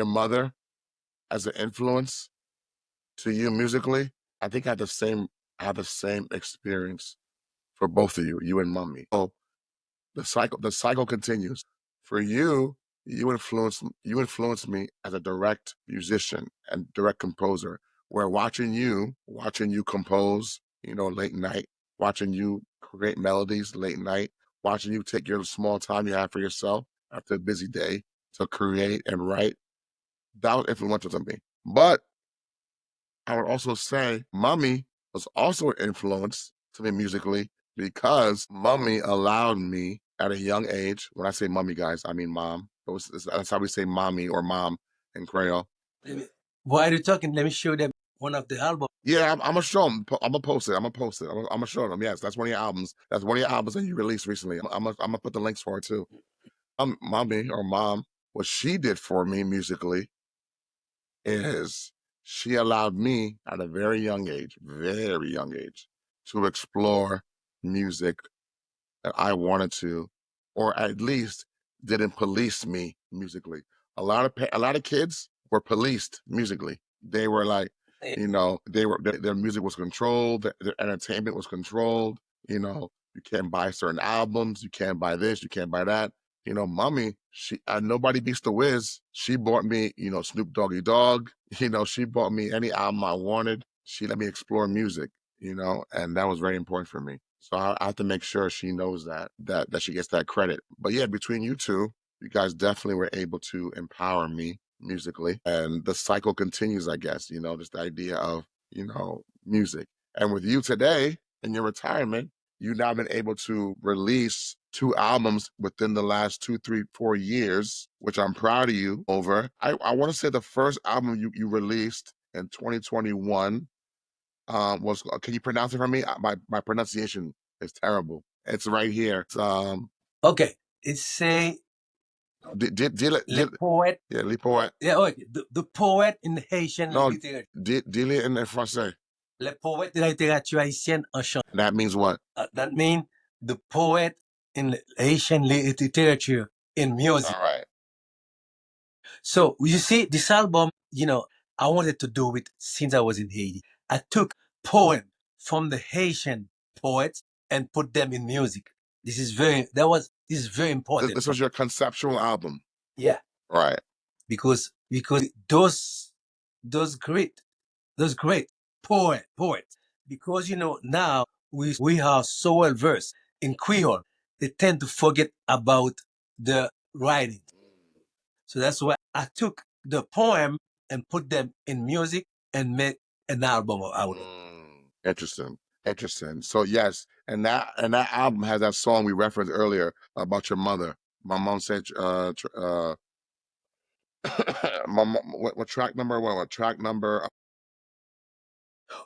mother as an influence to you musically, I think I had the same experience for both of you, you and mommy. So the cycle continues. For you, you influenced me as a direct musician and direct composer. Where watching you compose, late night, watching you create melodies late night, watching you take your small time you have for yourself after a busy day to create and write, that was influential to me. But I would also say Mummy was also an influence to me musically because Mummy allowed me at a young age. When I say Mummy, guys, I mean mom. That's how we say mommy or mom in Creole. while you're talking, let me show them one of the albums. Yeah, I'm gonna show them. I'm gonna post it. I'm gonna post it. I'm gonna show them. Yes, that's one of your albums. That's one of your albums that you released recently. I'm gonna put the links for it too. Mommy or mom, what she did for me musically is she allowed me at a very young age, to explore music that I wanted to, or at least didn't police me musically. A lot of kids were policed musically. They were like, their music was controlled, their entertainment was controlled. You can't buy certain albums, you can't buy this, you can't buy that. Mommy, she nobody beats the Wiz. She bought me, Snoop Doggy Dogg. She bought me any album I wanted. She let me explore music, and that was very important for me. So I have to make sure she knows that she gets that credit. But yeah, between you two, you guys definitely were able to empower me musically, and the cycle continues. I guess just the idea of music. And with you today in your retirement, you've now been able to release two albums within the last 2, 3, 4 years, which I'm proud of you over. I want to say the first album you released in 2021 was, can you pronounce it for me? My pronunciation is terrible. It's right here. It's, Okay, it's a le poète. yeah, le poète. Yeah, okay. The poet in Haitian No, literature. dis-le in français. Le poète de la littérature haïtienne en chant. That means what? That means the poet in Haitian literature in music. All right. So you see, this album, I wanted to do it since I was in Haiti. I took poems from the Haitian poets and put them in music. This is very important. This was your conceptual album. Yeah, Right. because those great poets, because now we are so well versed in Creole, they tend to forget about the writing. So that's why I took the poem and put them in music and made an album out of it. Interesting. Interesting. So yes, and that album has that song we referenced earlier about your mother. My mom said what track number? What track number?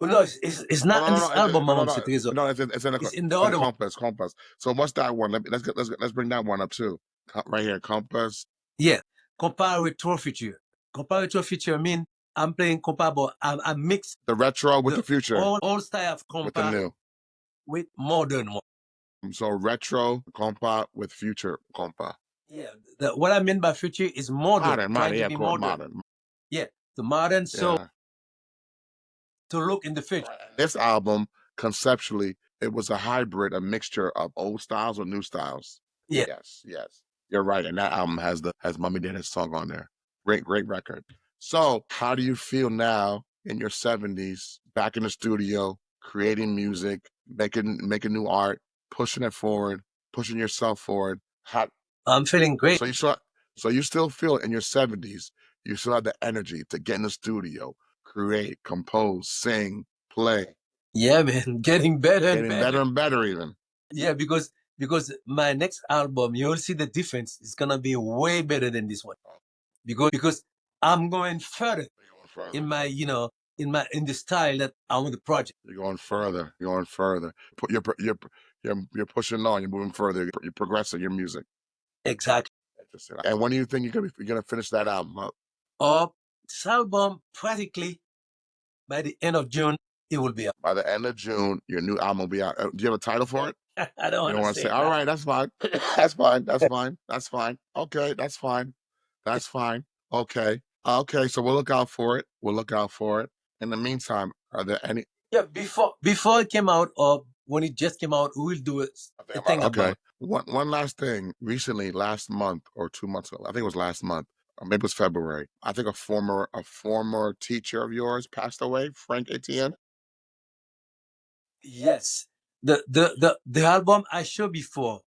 Well, no, it's No, not no, in no, this no, album, no, no, Mom no, Cetrezo. no. It's in It's in the other one. Compass. So what's that one? Let's bring that one up too. Right here, Compass. Yeah, compare with Tour Future. Compare with Tour Future mean I'm playing compa, but I mix The retro with the the future old style of with the compa new. with modern one. So retro compa with future compa. Yeah, what I mean by future is modern, trying to Yeah, be cool, modern. modern. Yeah, the modern, so Yeah. to look in the future. This album, conceptually, it was a hybrid, a mixture of old styles with new styles. Yeah, Yes, yes. You're right. And that album has Mummy Dennis song on there. Great record. So how do you feel now in your 70s, back in the studio, creating music, making new art, pushing it forward, pushing yourself forward? How I'm feeling great. so you still feel in your 70s, you still have the energy to get in the studio, create, compose, sing, play, Yeah, man, getting better and getting better better. and better even. Yeah, because my next album, you'll see the difference. It's gonna be way better than this one. Because I'm going further You're going further. in my, in the style that I want the project. You're going further. You're going further. You're pushing on. You're moving further. You're progressing your music. Exactly. Interesting. And when do you think you're gonna finish that album up? This album practically by the end of June it will be up. By the end of June, your new album will be out. Do you have a title for it? I don't You want don't to want to say, say all that. right, that's fine. That's fine. That's fine. That's fine. Okay, that's fine. That's fine. Okay. Okay, so we'll look out for it. We'll look out for it. In the meantime, are there any Yeah, before it came out or when it just came out, we will do a thing about okay. it. One last thing. Recently, last month or 2 months ago, I think it was last month, or maybe it was February. I think a former teacher of yours passed away, Frank Etienne. Yes. The album I showed before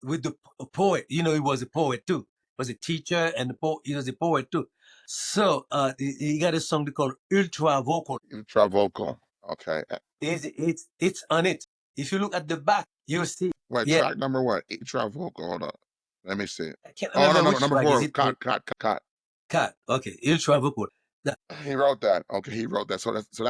with the poet, he was a poet too. He was a teacher and he was a poet too. So he got a song called Ultra Vocal. Ultra vocal. Okay. It's on it. If you look at the back, you'll see. Wait, Yeah, track number what? Ultra vocal. Hold on. Let me see. I can't Oh no, remember no, which number track is four. it. Cut. Cat. Okay, Ultra Vocal. He wrote that. Okay, he wrote that.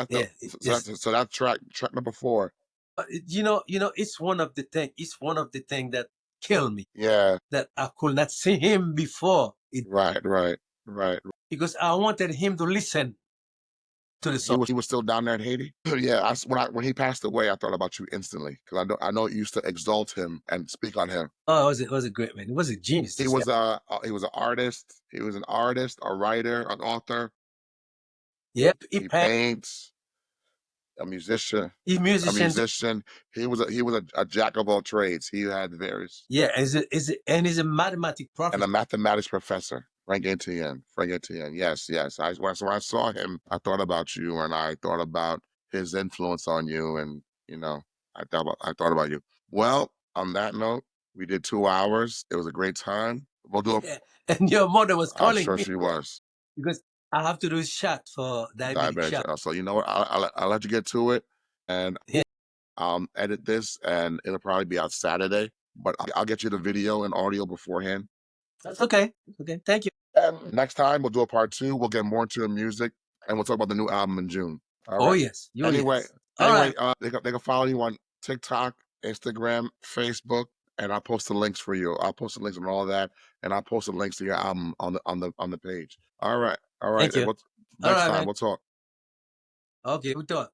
Yeah, So that's track number four. it's one of the thing. It's one of the thing that killed me. Yeah. That I could not see him before it Right. because I wanted him to listen to the song. He was still down there in Haiti. Yeah. When he passed away, I thought about you instantly because I know you used to exalt him and speak on him. Oh, it was a great man. He was a genius. He This guy. was he was an artist. He was an artist, a writer, an author. Yeah, He paints. A musician. he A musician. musician. He was a jack of all trades. He had various Yeah, he's a mathematic and a professor. mathematics professor. Frank Etienne. Frank Etienne. Yes, yes. When I saw him, I thought about you, and I thought about his influence on you, and I thought about you. Well, on that note, we did 2 hours. It was a great time. We'll do it. Yeah. And your mother was I'm calling sure me she was. because I have to do shot for diabetic Diabetic. shot. So you know what? I'll let you get to it, and Yeah, edit this, and it'll probably be out Saturday. But I'll get you the video and audio beforehand. that's okay. Okay, thank you. And next time we'll do a part two. We'll get more into the music, and we'll talk about the new album in June. All Oh right. yes, oh Anyway, yes. All right. they can follow you on TikTok, Instagram, Facebook, and I'll post the links for you. I'll post the links and all that, and I'll post the links to your album on the page. All right. All right. Thank And you. All next right, time man. we'll talk. Okay, we talk.